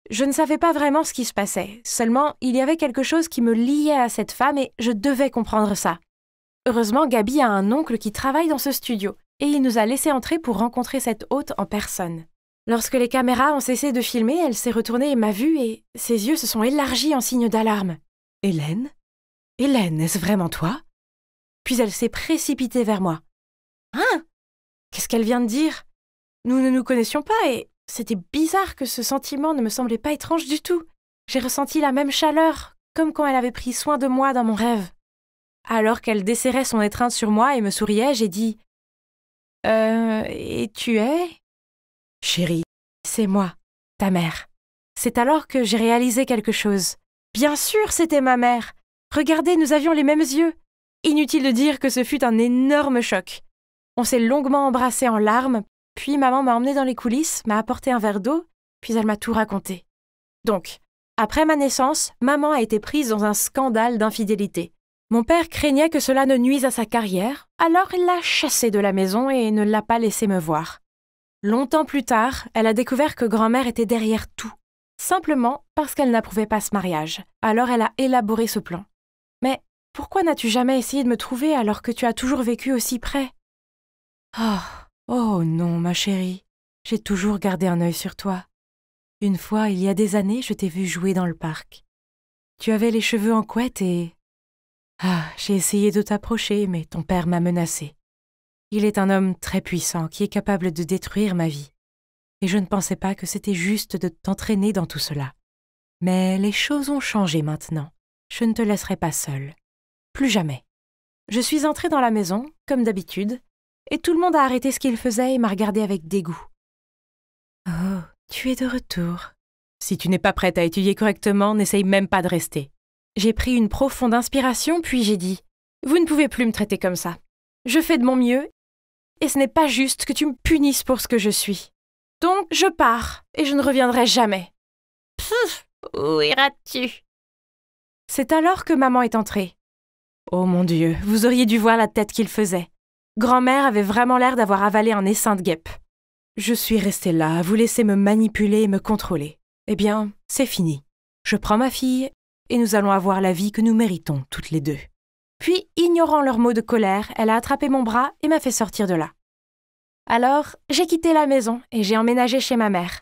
Je ne savais pas vraiment ce qui se passait, seulement il y avait quelque chose qui me liait à cette femme et je devais comprendre ça. Heureusement, Gabi a un oncle qui travaille dans ce studio et il nous a laissé entrer pour rencontrer cette hôte en personne. Lorsque les caméras ont cessé de filmer, elle s'est retournée et m'a vue et ses yeux se sont élargis en signe d'alarme. « Hélène ? Hélène, est-ce vraiment toi ?» Puis elle s'est précipitée vers moi. « Hein ? Qu'est-ce qu'elle vient de dire ? Nous ne nous connaissions pas et c'était bizarre que ce sentiment ne me semblait pas étrange du tout. J'ai ressenti la même chaleur, comme quand elle avait pris soin de moi dans mon rêve. » Alors qu'elle desserrait son étreinte sur moi et me souriait, j'ai dit « et tu es ?» « Chérie, c'est moi, ta mère. » C'est alors que j'ai réalisé quelque chose. Bien sûr, c'était ma mère. Regardez, nous avions les mêmes yeux. Inutile de dire que ce fut un énorme choc. On s'est longuement embrassés en larmes, puis maman m'a emmenée dans les coulisses, m'a apporté un verre d'eau, puis elle m'a tout raconté. Donc, après ma naissance, maman a été prise dans un scandale d'infidélité. Mon père craignait que cela ne nuise à sa carrière, alors il l'a chassée de la maison et ne l'a pas laissée me voir. Longtemps plus tard, elle a découvert que grand-mère était derrière tout, simplement parce qu'elle n'approuvait pas ce mariage. Alors elle a élaboré ce plan. Mais pourquoi n'as-tu jamais essayé de me trouver alors que tu as toujours vécu aussi près ? Oh non, ma chérie, j'ai toujours gardé un œil sur toi. Une fois, il y a des années, je t'ai vu jouer dans le parc. Tu avais les cheveux en couette et... j'ai essayé de t'approcher, mais ton père m'a menacée. Il est un homme très puissant qui est capable de détruire ma vie. Et je ne pensais pas que c'était juste de t'entraîner dans tout cela. Mais les choses ont changé maintenant. Je ne te laisserai pas seule. Plus jamais. Je suis entrée dans la maison, comme d'habitude, et tout le monde a arrêté ce qu'il faisait et m'a regardée avec dégoût. « Oh, tu es de retour. Si tu n'es pas prête à étudier correctement, n'essaye même pas de rester. » J'ai pris une profonde inspiration, puis j'ai dit « Vous ne pouvez plus me traiter comme ça. Je fais de mon mieux, et ce n'est pas juste que tu me punisses pour ce que je suis. Donc, je pars, et je ne reviendrai jamais. » Pfff, où iras-tu ? C'est alors que maman est entrée. Oh mon Dieu, vous auriez dû voir la tête qu'il faisait. Grand-mère avait vraiment l'air d'avoir avalé un essaim de guêpes. Je suis restée là, à vous laisser me manipuler et me contrôler. Eh bien, c'est fini. Je prends ma fille, et nous allons avoir la vie que nous méritons toutes les deux. Puis, ignorant leurs mots de colère, elle a attrapé mon bras et m'a fait sortir de là. Alors, j'ai quitté la maison et j'ai emménagé chez ma mère.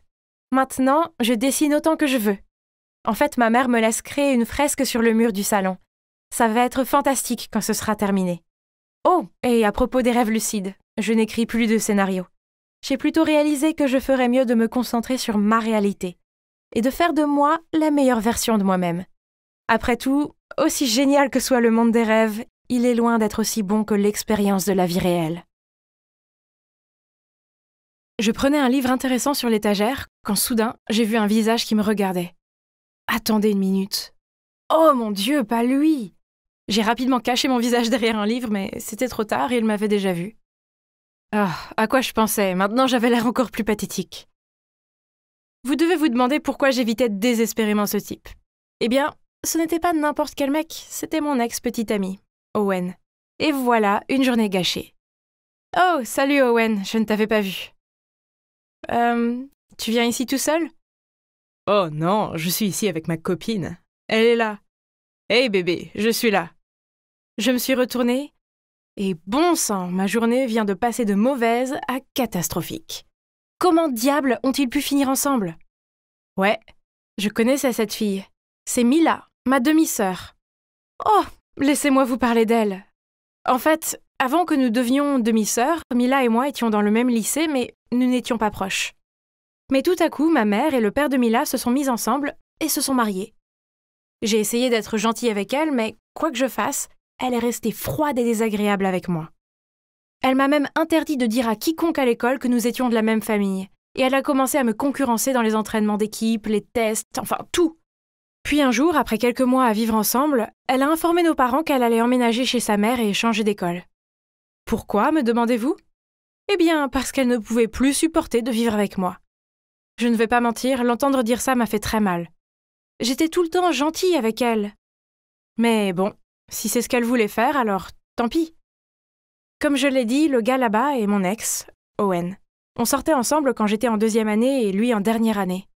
Maintenant, je dessine autant que je veux. En fait, ma mère me laisse créer une fresque sur le mur du salon. Ça va être fantastique quand ce sera terminé. Oh, et à propos des rêves lucides, je n'écris plus de scénario. J'ai plutôt réalisé que je ferais mieux de me concentrer sur ma réalité et de faire de moi la meilleure version de moi-même. Après tout, aussi génial que soit le monde des rêves, il est loin d'être aussi bon que l'expérience de la vie réelle. Je prenais un livre intéressant sur l'étagère quand soudain, j'ai vu un visage qui me regardait. Attendez une minute. Oh mon Dieu, pas lui! J'ai rapidement caché mon visage derrière un livre, mais c'était trop tard et il m'avait déjà vu. À quoi je pensais? Maintenant, j'avais l'air encore plus pathétique. Vous devez vous demander pourquoi j'évitais désespérément ce type. Eh bien, ce n'était pas n'importe quel mec, c'était mon ex-petit ami, Owen. Et voilà, une journée gâchée. Oh, salut Owen, je ne t'avais pas vu. Tu viens ici tout seul? Oh non, je suis ici avec ma copine. Elle est là. Hey bébé, je suis là. Je me suis retournée, et bon sang, ma journée vient de passer de mauvaise à catastrophique. Comment diable ont-ils pu finir ensemble? Ouais, je connaissais cette fille. C'est Mila, ma demi-sœur. Oh, laissez-moi vous parler d'elle. En fait, avant que nous devenions demi-sœurs, Mila et moi étions dans le même lycée, mais nous n'étions pas proches. Mais tout à coup, ma mère et le père de Mila se sont mis ensemble et se sont mariés. J'ai essayé d'être gentille avec elle, mais quoi que je fasse, elle est restée froide et désagréable avec moi. Elle m'a même interdit de dire à quiconque à l'école que nous étions de la même famille, et elle a commencé à me concurrencer dans les entraînements d'équipe, les tests, enfin tout. Puis un jour, après quelques mois à vivre ensemble, elle a informé nos parents qu'elle allait emménager chez sa mère et changer d'école. Pourquoi, me demandez-vous? Eh bien, parce qu'elle ne pouvait plus supporter de vivre avec moi. Je ne vais pas mentir, l'entendre dire ça m'a fait très mal. J'étais tout le temps gentille avec elle. Mais bon, si c'est ce qu'elle voulait faire, alors tant pis. Comme je l'ai dit, le gars là-bas est mon ex, Owen. On sortait ensemble quand j'étais en 2e année et lui en dernière année.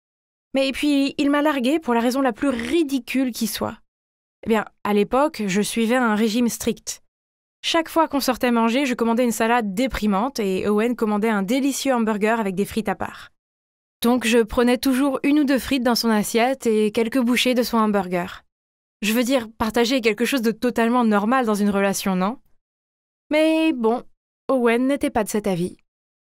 Mais puis, il m'a larguée pour la raison la plus ridicule qui soit. Eh bien, à l'époque, je suivais un régime strict. Chaque fois qu'on sortait manger, je commandais une salade déprimante et Owen commandait un délicieux hamburger avec des frites à part. Donc je prenais toujours 1 ou 2 frites dans son assiette et quelques bouchées de son hamburger. Je veux dire, partager est quelque chose de totalement normal dans une relation, non? Mais bon, Owen n'était pas de cet avis.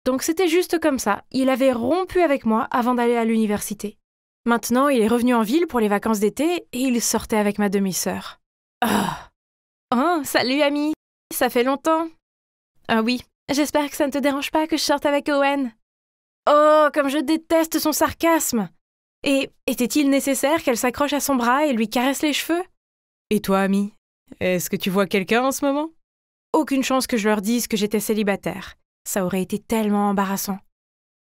Donc c'était juste comme ça, il avait rompu avec moi avant d'aller à l'université. Maintenant, il est revenu en ville pour les vacances d'été et il sortait avec ma demi-sœur. Ah! Oh, salut ami! Ça fait longtemps! Ah oui, j'espère que ça ne te dérange pas que je sorte avec Owen. Oh, comme je déteste son sarcasme! Et était-il nécessaire qu'elle s'accroche à son bras et lui caresse les cheveux? Et toi, ami? Est-ce que tu vois quelqu'un en ce moment? Aucune chance que je leur dise que j'étais célibataire. Ça aurait été tellement embarrassant.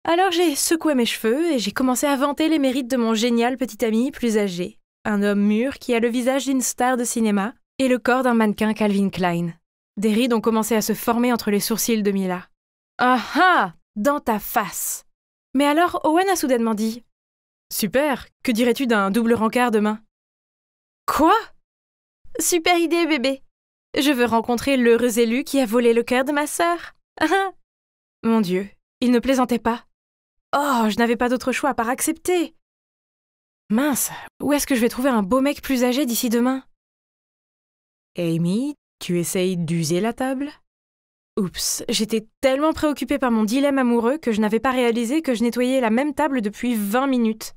Alors j'ai secoué mes cheveux et j'ai commencé à vanter les mérites de mon génial petit ami plus âgé. Un homme mûr qui a le visage d'une star de cinéma et le corps d'un mannequin Calvin Klein. Des rides ont commencé à se former entre les sourcils de Mila. Ah ah! Dans ta face! Mais alors Owen a soudainement dit « Super, que dirais-tu d'un double rencard demain ?» Quoi? Super idée, bébé! Je veux rencontrer l'heureux élu qui a volé le cœur de ma sœur. Mon Dieu, il ne plaisantait pas. Oh, je n'avais pas d'autre choix à part accepter. Mince, où est-ce que je vais trouver un beau mec plus âgé d'ici demain? Amy, tu essayes d'user la table? Oups, j'étais tellement préoccupée par mon dilemme amoureux que je n'avais pas réalisé que je nettoyais la même table depuis 20 minutes.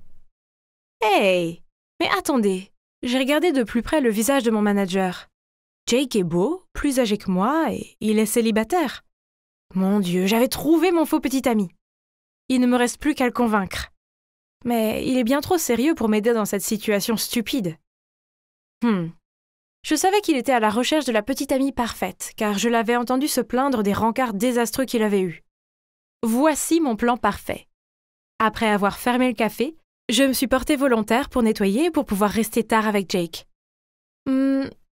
Hey! Mais attendez, j'ai regardé de plus près le visage de mon manager. Jake est beau, plus âgé que moi, et il est célibataire. Mon Dieu, j'avais trouvé mon faux petit ami. Il ne me reste plus qu'à le convaincre. Mais il est bien trop sérieux pour m'aider dans cette situation stupide. Je savais qu'il était à la recherche de la petite amie parfaite, car je l'avais entendu se plaindre des rencarts désastreux qu'il avait eus. Voici mon plan parfait. Après avoir fermé le café, je me suis portée volontaire pour nettoyer pour pouvoir rester tard avec Jake.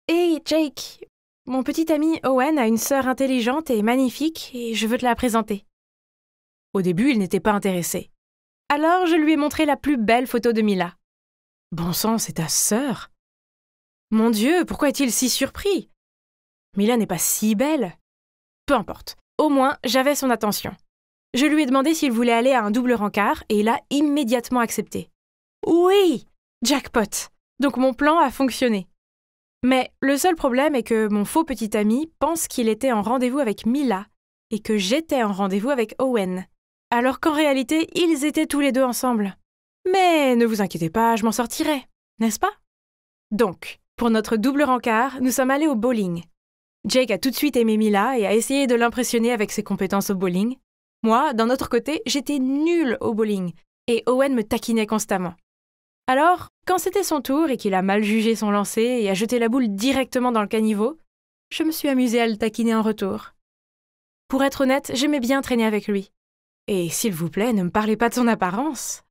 Hey Jake, mon petit ami Owen a une sœur intelligente et magnifique et je veux te la présenter. Au début, il n'était pas intéressé. Alors, je lui ai montré la plus belle photo de Mila. Bon sang, c'est ta sœur? Mon Dieu, pourquoi est-il si surpris? Mila n'est pas si belle. Peu importe, au moins, j'avais son attention. Je lui ai demandé s'il voulait aller à un double rencard et il a immédiatement accepté. Oui! Jackpot! Donc mon plan a fonctionné. Mais le seul problème est que mon faux petit ami pense qu'il était en rendez-vous avec Mila et que j'étais en rendez-vous avec Owen. Alors qu'en réalité, ils étaient tous les deux ensemble. Mais ne vous inquiétez pas, je m'en sortirai, n'est-ce pas? Donc, pour notre double rencard, nous sommes allés au bowling. Jake a tout de suite aimé Mila et a essayé de l'impressionner avec ses compétences au bowling. Moi, d'un autre côté, j'étais nulle au bowling et Owen me taquinait constamment. Alors, quand c'était son tour et qu'il a mal jugé son lancer et a jeté la boule directement dans le caniveau, je me suis amusée à le taquiner en retour. Pour être honnête, j'aimais bien traîner avec lui. Et s'il vous plaît, ne me parlez pas de son apparence.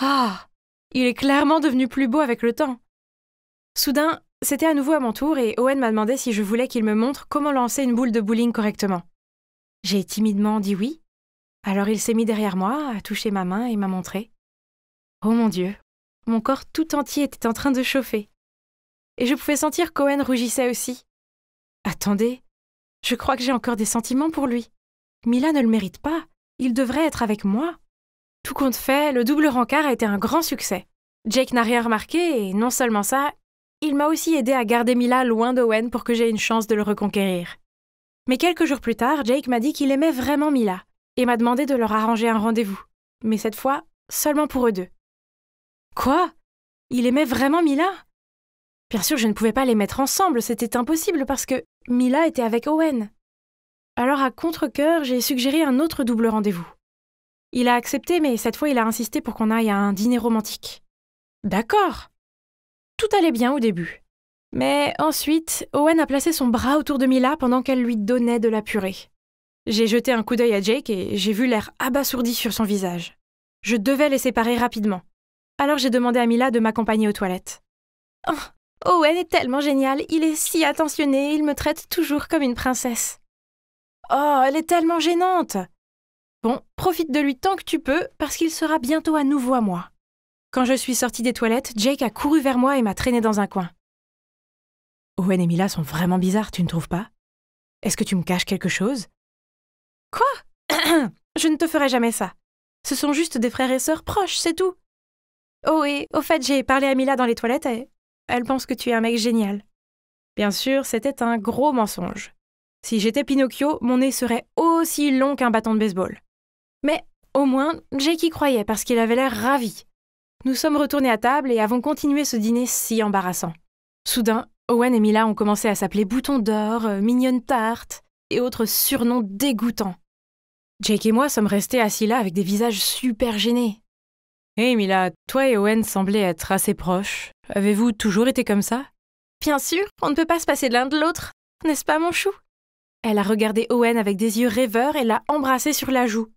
Ah, il est clairement devenu plus beau avec le temps. Soudain, c'était à nouveau à mon tour et Owen m'a demandé si je voulais qu'il me montre comment lancer une boule de bowling correctement. J'ai timidement dit oui. Alors il s'est mis derrière moi, a touché ma main et m'a montré. Oh mon Dieu, mon corps tout entier était en train de chauffer. Et je pouvais sentir qu'Owen rougissait aussi. Attendez, je crois que j'ai encore des sentiments pour lui. Mila ne le mérite pas, il devrait être avec moi. Tout compte fait, le double rencard a été un grand succès. Jake n'a rien remarqué et non seulement ça, il m'a aussi aidé à garder Mila loin d'Owen pour que j'aie une chance de le reconquérir. Mais quelques jours plus tard, Jake m'a dit qu'il aimait vraiment Mila et m'a demandé de leur arranger un rendez-vous. Mais cette fois, seulement pour eux deux. Quoi? Il aimait vraiment Mila? Bien sûr, je ne pouvais pas les mettre ensemble, c'était impossible parce que Mila était avec Owen. Alors à contre-cœur, j'ai suggéré un autre double rendez-vous. Il a accepté, mais cette fois il a insisté pour qu'on aille à un dîner romantique. D'accord. Tout allait bien au début. Mais ensuite, Owen a placé son bras autour de Mila pendant qu'elle lui donnait de la purée. J'ai jeté un coup d'œil à Jake et j'ai vu l'air abasourdi sur son visage. Je devais les séparer rapidement. Alors j'ai demandé à Mila de m'accompagner aux toilettes. Oh, Owen est tellement génial, il est si attentionné, il me traite toujours comme une princesse. Oh, elle est tellement gênante. Bon, profite de lui tant que tu peux, parce qu'il sera bientôt à nouveau à moi. Quand je suis sortie des toilettes, Jake a couru vers moi et m'a traînée dans un coin. Owen et Mila sont vraiment bizarres, tu ne trouves pas? Est-ce que tu me caches quelque chose? Quoi? Je ne te ferai jamais ça. Ce sont juste des frères et sœurs proches, c'est tout. Oh, et au fait, j'ai parlé à Mila dans les toilettes et elle pense que tu es un mec génial. Bien sûr, c'était un gros mensonge. Si j'étais Pinocchio, mon nez serait aussi long qu'un bâton de baseball. Mais au moins, Jake y croyait parce qu'il avait l'air ravi. Nous sommes retournés à table et avons continué ce dîner si embarrassant. Soudain, Owen et Mila ont commencé à s'appeler Bouton d'or, Mignonne tarte et autres surnoms dégoûtants. Jake et moi sommes restés assis là avec des visages super gênés. « Hé Mila, toi et Owen semblaient être assez proches. Avez-vous toujours été comme ça ?»« Bien sûr, on ne peut pas se passer de l'un de l'autre, n'est-ce pas mon chou ?» Elle a regardé Owen avec des yeux rêveurs et l'a embrassé sur la joue.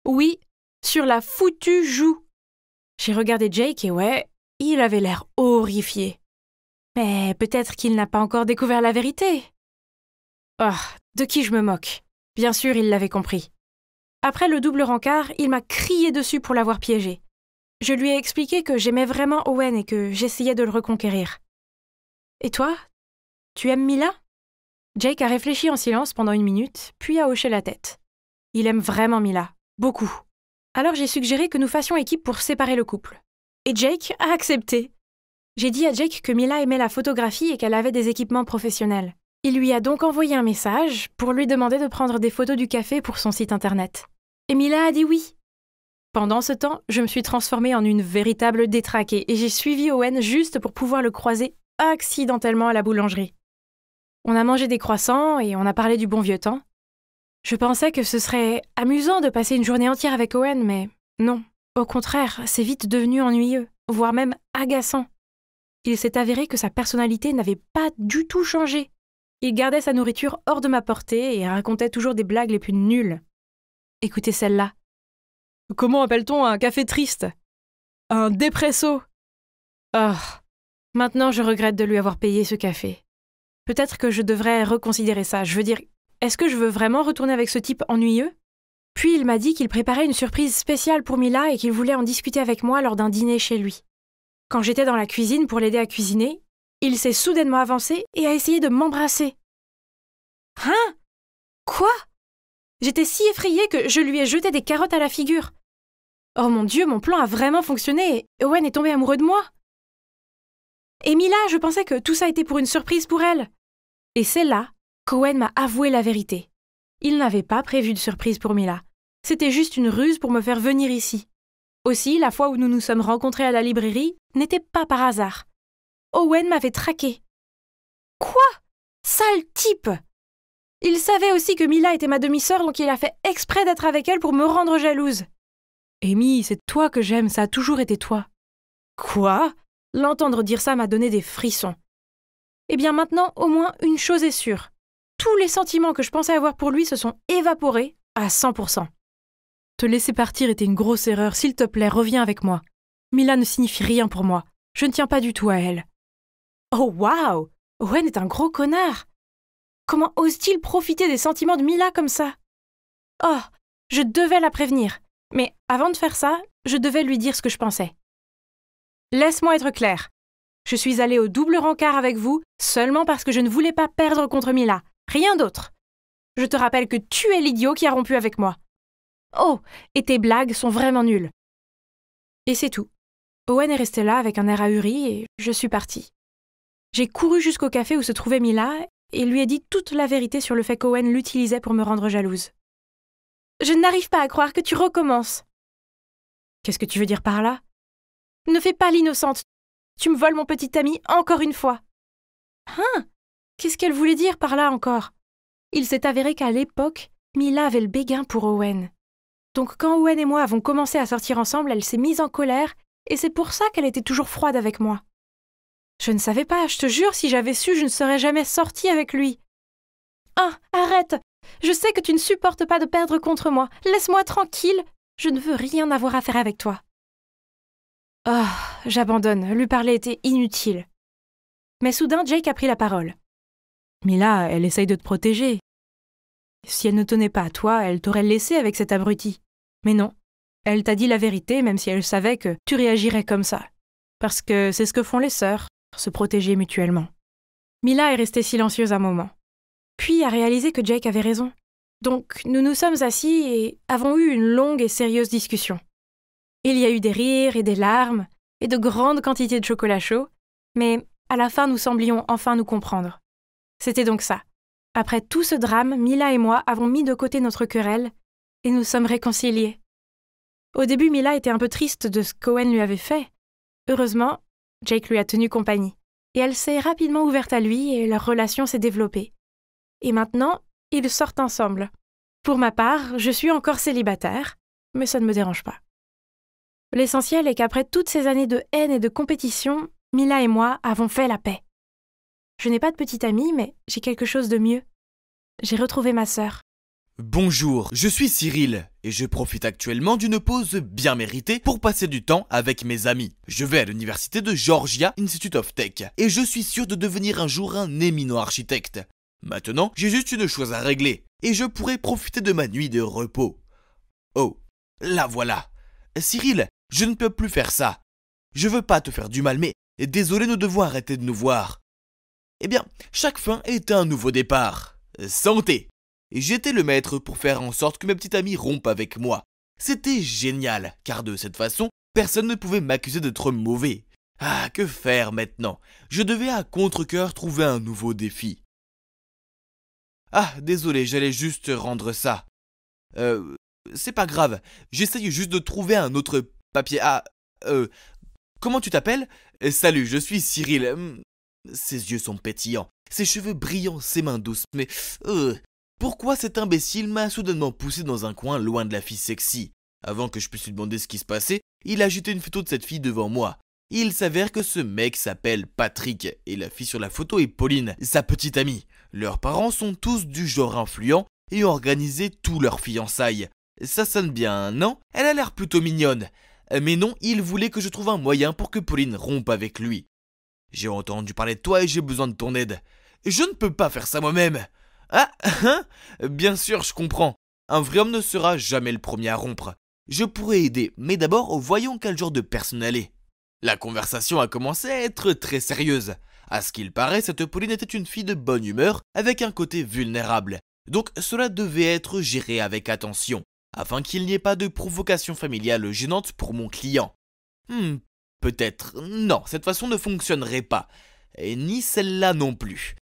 Oui, sur la foutue joue. J'ai regardé Jake et ouais, il avait l'air horrifié. Mais peut-être qu'il n'a pas encore découvert la vérité. Oh, de qui je me moque? Bien sûr, il l'avait compris. Après le double rencard, il m'a crié dessus pour l'avoir piégé. Je lui ai expliqué que j'aimais vraiment Owen et que j'essayais de le reconquérir. Et toi? Tu aimes Mila? Jake a réfléchi en silence pendant 1 minute, puis a hoché la tête. Il aime vraiment Mila, beaucoup. Alors j'ai suggéré que nous fassions équipe pour séparer le couple. Et Jake a accepté. J'ai dit à Jake que Mila aimait la photographie et qu'elle avait des équipements professionnels. Il lui a donc envoyé un message pour lui demander de prendre des photos du café pour son site internet. Et Mila a dit oui. Pendant ce temps, je me suis transformée en une véritable détraquée et j'ai suivi Owen juste pour pouvoir le croiser accidentellement à la boulangerie. On a mangé des croissants et on a parlé du bon vieux temps. Je pensais que ce serait amusant de passer une journée entière avec Owen, mais non. Au contraire, c'est vite devenu ennuyeux, voire même agaçant. Il s'est avéré que sa personnalité n'avait pas du tout changé. Il gardait sa nourriture hors de ma portée et racontait toujours des blagues les plus nulles. Écoutez celle-là. Comment appelle-t-on un café triste? Un dépresso. Oh, maintenant je regrette de lui avoir payé ce café. Peut-être que je devrais reconsidérer ça. Je veux dire, est-ce que je veux vraiment retourner avec ce type ennuyeux? Puis il m'a dit qu'il préparait une surprise spéciale pour Mila et qu'il voulait en discuter avec moi lors d'un dîner chez lui. Quand j'étais dans la cuisine pour l'aider à cuisiner, il s'est soudainement avancé et a essayé de m'embrasser. Hein? Quoi? J'étais si effrayée que je lui ai jeté des carottes à la figure. Oh mon Dieu, mon plan a vraiment fonctionné et Owen est tombé amoureux de moi. Et Mila, je pensais que tout ça était pour une surprise pour elle. Et c'est là qu'Owen m'a avoué la vérité. Il n'avait pas prévu de surprise pour Mila. C'était juste une ruse pour me faire venir ici. Aussi, la fois où nous nous sommes rencontrés à la librairie n'était pas par hasard. Owen m'avait traqué. Quoi? Sale type! Il savait aussi que Mila était ma demi-sœur, donc il a fait exprès d'être avec elle pour me rendre jalouse. Amy, c'est toi que j'aime, ça a toujours été toi. Quoi? L'entendre dire ça m'a donné des frissons. Eh bien maintenant, au moins, une chose est sûre. Tous les sentiments que je pensais avoir pour lui se sont évaporés à 100%. Te laisser partir était une grosse erreur. S'il te plaît, reviens avec moi. Mila ne signifie rien pour moi. Je ne tiens pas du tout à elle. Oh waouh! Owen est un gros connard. Comment ose-t-il profiter des sentiments de Mila comme ça? Oh, je devais la prévenir. Mais avant de faire ça, je devais lui dire ce que je pensais. Laisse-moi être clair. Je suis allée au double rencard avec vous seulement parce que je ne voulais pas perdre contre Mila. Rien d'autre. Je te rappelle que tu es l'idiot qui a rompu avec moi. Oh, et tes blagues sont vraiment nulles. Et c'est tout. Owen est resté là avec un air ahuri et je suis partie. J'ai couru jusqu'au café où se trouvait Mila et lui ai dit toute la vérité sur le fait qu'Owen l'utilisait pour me rendre jalouse. Je n'arrive pas à croire que tu recommences. Qu'est-ce que tu veux dire par là? Ne fais pas l'innocente. Tu me voles mon petit ami encore une fois. Hein? Qu'est-ce qu'elle voulait dire par là encore? Il s'est avéré qu'à l'époque, Mila avait le béguin pour Owen. Donc quand Owen et moi avons commencé à sortir ensemble, elle s'est mise en colère et c'est pour ça qu'elle était toujours froide avec moi. Je ne savais pas, je te jure, si j'avais su, je ne serais jamais sortie avec lui. Ah, arrête! Je sais que tu ne supportes pas de perdre contre moi. Laisse-moi tranquille. Je ne veux rien avoir à faire avec toi. Oh, j'abandonne. Lui parler était inutile. Mais soudain, Jake a pris la parole. Mila, elle essaye de te protéger. Si elle ne tenait pas à toi, elle t'aurait laissé avec cet abruti. Mais non. Elle t'a dit la vérité, même si elle savait que tu réagirais comme ça. Parce que c'est ce que font les sœurs, se protéger mutuellement. Mila est restée silencieuse un moment. Puis a réalisé que Jake avait raison. Donc nous nous sommes assis et avons eu une longue et sérieuse discussion. Il y a eu des rires et des larmes, et de grandes quantités de chocolat chaud, mais à la fin nous semblions enfin nous comprendre. C'était donc ça. Après tout ce drame, Mila et moi avons mis de côté notre querelle, et nous sommes réconciliés. Au début, Mila était un peu triste de ce qu'Owen lui avait fait. Heureusement, Jake lui a tenu compagnie, et elle s'est rapidement ouverte à lui et leur relation s'est développée. Et maintenant, ils sortent ensemble. Pour ma part, je suis encore célibataire, mais ça ne me dérange pas. L'essentiel est qu'après toutes ces années de haine et de compétition, Mila et moi avons fait la paix. Je n'ai pas de petite amie, mais j'ai quelque chose de mieux. J'ai retrouvé ma sœur. Bonjour, je suis Cyril et je profite actuellement d'une pause bien méritée pour passer du temps avec mes amis. Je vais à l'université de Georgia Institute of Tech et je suis sûr de devenir un jour un éminent architecte. Maintenant, j'ai juste une chose à régler et je pourrai profiter de ma nuit de repos. Oh, la voilà. Cyril, je ne peux plus faire ça. Je veux pas te faire du mal, mais désolé, nous devons arrêter de nous voir. Eh bien, chaque fin est un nouveau départ. Santé! Et j'étais le maître pour faire en sorte que ma petite amie rompe avec moi. C'était génial, car de cette façon, personne ne pouvait m'accuser d'être mauvais. Ah, que faire maintenant? Je devais à contre-cœur trouver un nouveau défi. Ah, désolé, j'allais juste rendre ça. C'est pas grave, j'essaye juste de trouver un autre papier. Ah, comment tu t'appelles? Salut, je suis Cyril. Ses yeux sont pétillants, ses cheveux brillants, ses mains douces, mais... pourquoi cet imbécile m'a soudainement poussé dans un coin loin de la fille sexy? Avant que je puisse lui demander ce qui se passait, il a jeté une photo de cette fille devant moi. Il s'avère que ce mec s'appelle Patrick, et la fille sur la photo est Pauline, sa petite amie. Leurs parents sont tous du genre influent et ont organisé tout leur fiançailles. Ça sonne bien, non? Elle a l'air plutôt mignonne. Mais non, il voulait que je trouve un moyen pour que Pauline rompe avec lui. J'ai entendu parler de toi et j'ai besoin de ton aide. Je ne peux pas faire ça moi-même. Ah, hein? Bien sûr, je comprends. Un vrai homme ne sera jamais le premier à rompre. Je pourrais aider, mais d'abord, voyons quel genre de personne elle est. La conversation a commencé à être très sérieuse. À ce qu'il paraît, cette Pauline était une fille de bonne humeur, avec un côté vulnérable. Donc cela devait être géré avec attention, afin qu'il n'y ait pas de provocation familiale gênante pour mon client. Peut-être. Non, cette façon ne fonctionnerait pas. Et ni celle-là non plus.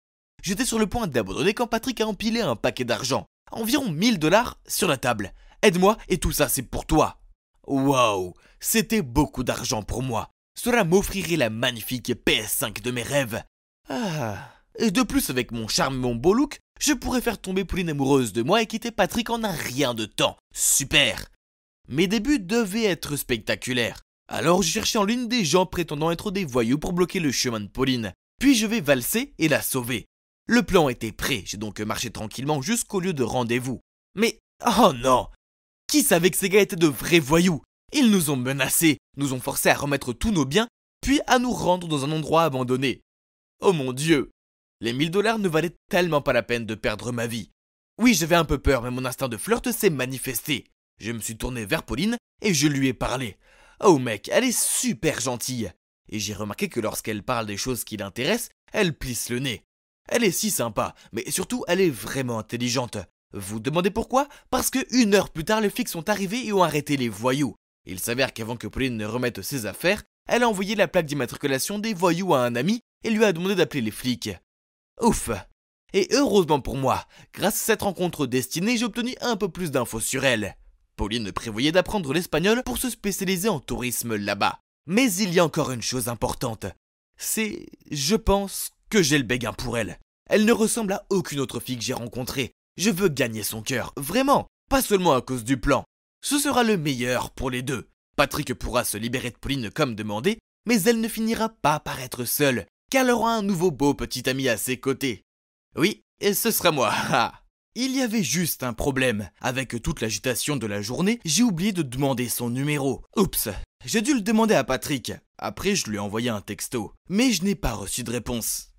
J'étais sur le point d'abandonner quand Patrick a empilé un paquet d'argent. Environ 1000 $ sur la table. Aide-moi et tout ça c'est pour toi. Waouh, c'était beaucoup d'argent pour moi. Cela m'offrirait la magnifique PS5 de mes rêves. Ah. Et de plus, avec mon charme et mon beau look, je pourrais faire tomber Pauline amoureuse de moi et quitter Patrick en un rien de temps. Super. Mes débuts devaient être spectaculaires. Alors je cherchais en ligne des gens prétendant être des voyous pour bloquer le chemin de Pauline. Puis je vais valser et la sauver. Le plan était prêt, j'ai donc marché tranquillement jusqu'au lieu de rendez-vous. Mais, oh non! Qui savait que ces gars étaient de vrais voyous? Ils nous ont menacés, nous ont forcés à remettre tous nos biens, puis à nous rendre dans un endroit abandonné. Oh mon Dieu! Les 1000 $ ne valaient tellement pas la peine de perdre ma vie. Oui, j'avais un peu peur, mais mon instinct de flirt s'est manifesté. Je me suis tourné vers Pauline et je lui ai parlé. Oh mec, elle est super gentille. Et j'ai remarqué que lorsqu'elle parle des choses qui l'intéressent, elle plisse le nez. Elle est si sympa, mais surtout elle est vraiment intelligente. Vous demandez pourquoi? Parce que 1 heure plus tard, les flics sont arrivés et ont arrêté les voyous. Il s'avère qu'avant que Pauline ne remette ses affaires, elle a envoyé la plaque d'immatriculation des voyous à un ami et lui a demandé d'appeler les flics. Ouf! Et heureusement pour moi, grâce à cette rencontre destinée, j'ai obtenu un peu plus d'infos sur elle. Pauline prévoyait d'apprendre l'espagnol pour se spécialiser en tourisme là-bas. Mais il y a encore une chose importante. C'est, je pense, que j'ai le béguin pour elle. Elle ne ressemble à aucune autre fille que j'ai rencontrée. Je veux gagner son cœur, vraiment, pas seulement à cause du plan. Ce sera le meilleur pour les deux. Patrick pourra se libérer de Pauline comme demandé, mais elle ne finira pas par être seule, car elle aura un nouveau beau petit ami à ses côtés. Oui, et ce sera moi. Il y avait juste un problème. Avec toute l'agitation de la journée, j'ai oublié de demander son numéro. Oups, j'ai dû le demander à Patrick. Après, je lui ai envoyé un texto. Mais je n'ai pas reçu de réponse.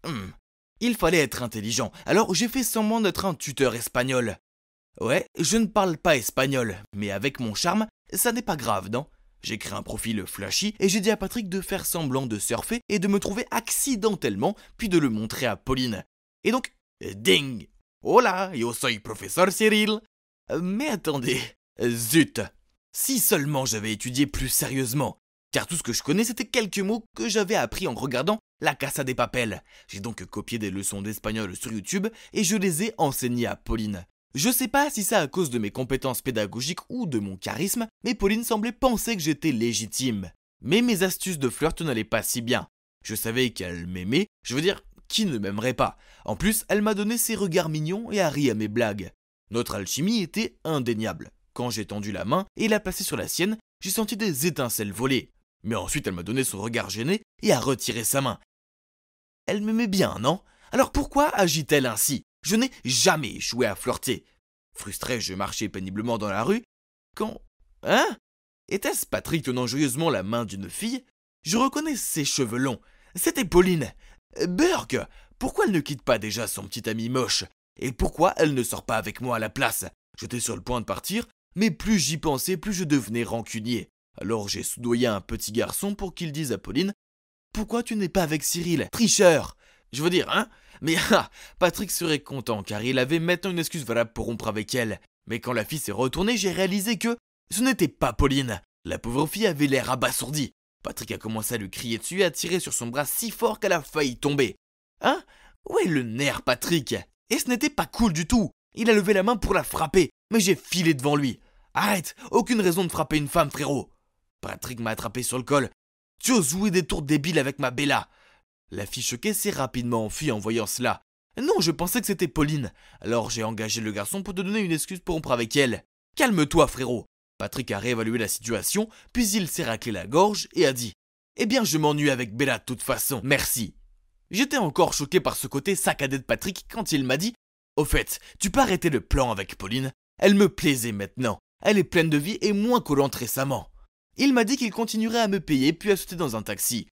Il fallait être intelligent, alors j'ai fait semblant d'être un tuteur espagnol. Ouais, je ne parle pas espagnol, mais avec mon charme, ça n'est pas grave, non? J'ai créé un profil flashy et j'ai dit à Patrick de faire semblant de surfer et de me trouver accidentellement, puis de le montrer à Pauline. Et donc, ding! Hola, yo soy professeur Cyril. Mais attendez, zut. Si seulement j'avais étudié plus sérieusement, car tout ce que je connais c'était quelques mots que j'avais appris en regardant La Casa de Papel. J'ai donc copié des leçons d'espagnol sur YouTube et je les ai enseignées à Pauline. Je sais pas si c'est à cause de mes compétences pédagogiques ou de mon charisme, mais Pauline semblait penser que j'étais légitime. Mais mes astuces de flirt n'allaient pas si bien. Je savais qu'elle m'aimait, je veux dire, qui ne m'aimerait pas. En plus, elle m'a donné ses regards mignons et a ri à mes blagues. Notre alchimie était indéniable. Quand j'ai tendu la main et l'a placée sur la sienne, j'ai senti des étincelles voler. Mais ensuite, elle m'a donné son regard gêné et a retiré sa main. Elle m'aimait bien, non? Alors pourquoi agit-elle ainsi? Je n'ai jamais échoué à flirter. Frustré, je marchais péniblement dans la rue, quand... Hein? Était-ce Patrick tenant joyeusement la main d'une fille? Je reconnais ses cheveux longs. C'était Pauline. Burke, pourquoi elle ne quitte pas déjà son petit ami moche? Et pourquoi elle ne sort pas avec moi à la place? J'étais sur le point de partir, mais plus j'y pensais, plus je devenais rancunier. Alors j'ai soudoyé un petit garçon pour qu'il dise à Pauline « Pourquoi tu n'es pas avec Cyril, tricheur ?» Je veux dire, hein? Mais Patrick serait content car il avait maintenant une excuse valable pour rompre avec elle. Mais quand la fille s'est retournée, j'ai réalisé que ce n'était pas Pauline. La pauvre fille avait l'air abasourdie. Patrick a commencé à lui crier dessus et à tirer sur son bras si fort qu'elle a failli tomber. Hein? Où est le nerf, Patrick? Et ce n'était pas cool du tout. Il a levé la main pour la frapper, mais j'ai filé devant lui. Arrête, aucune raison de frapper une femme, frérot. Patrick m'a attrapé sur le col. Tu oses jouer des tours débiles avec ma Bella. La fille choquée s'est rapidement enfuie en voyant cela. Non, je pensais que c'était Pauline. Alors j'ai engagé le garçon pour te donner une excuse pour rompre avec elle. Calme-toi, frérot. Patrick a réévalué la situation, puis il s'est raclé la gorge et a dit « Eh bien, je m'ennuie avec Bella de toute façon, merci. » J'étais encore choqué par ce côté saccadé de Patrick quand il m'a dit « Au fait, tu peux arrêter le plan avec Pauline? Elle me plaisait maintenant. Elle est pleine de vie et moins collante récemment. » Il m'a dit qu'il continuerait à me payer puis a sauté dans un taxi.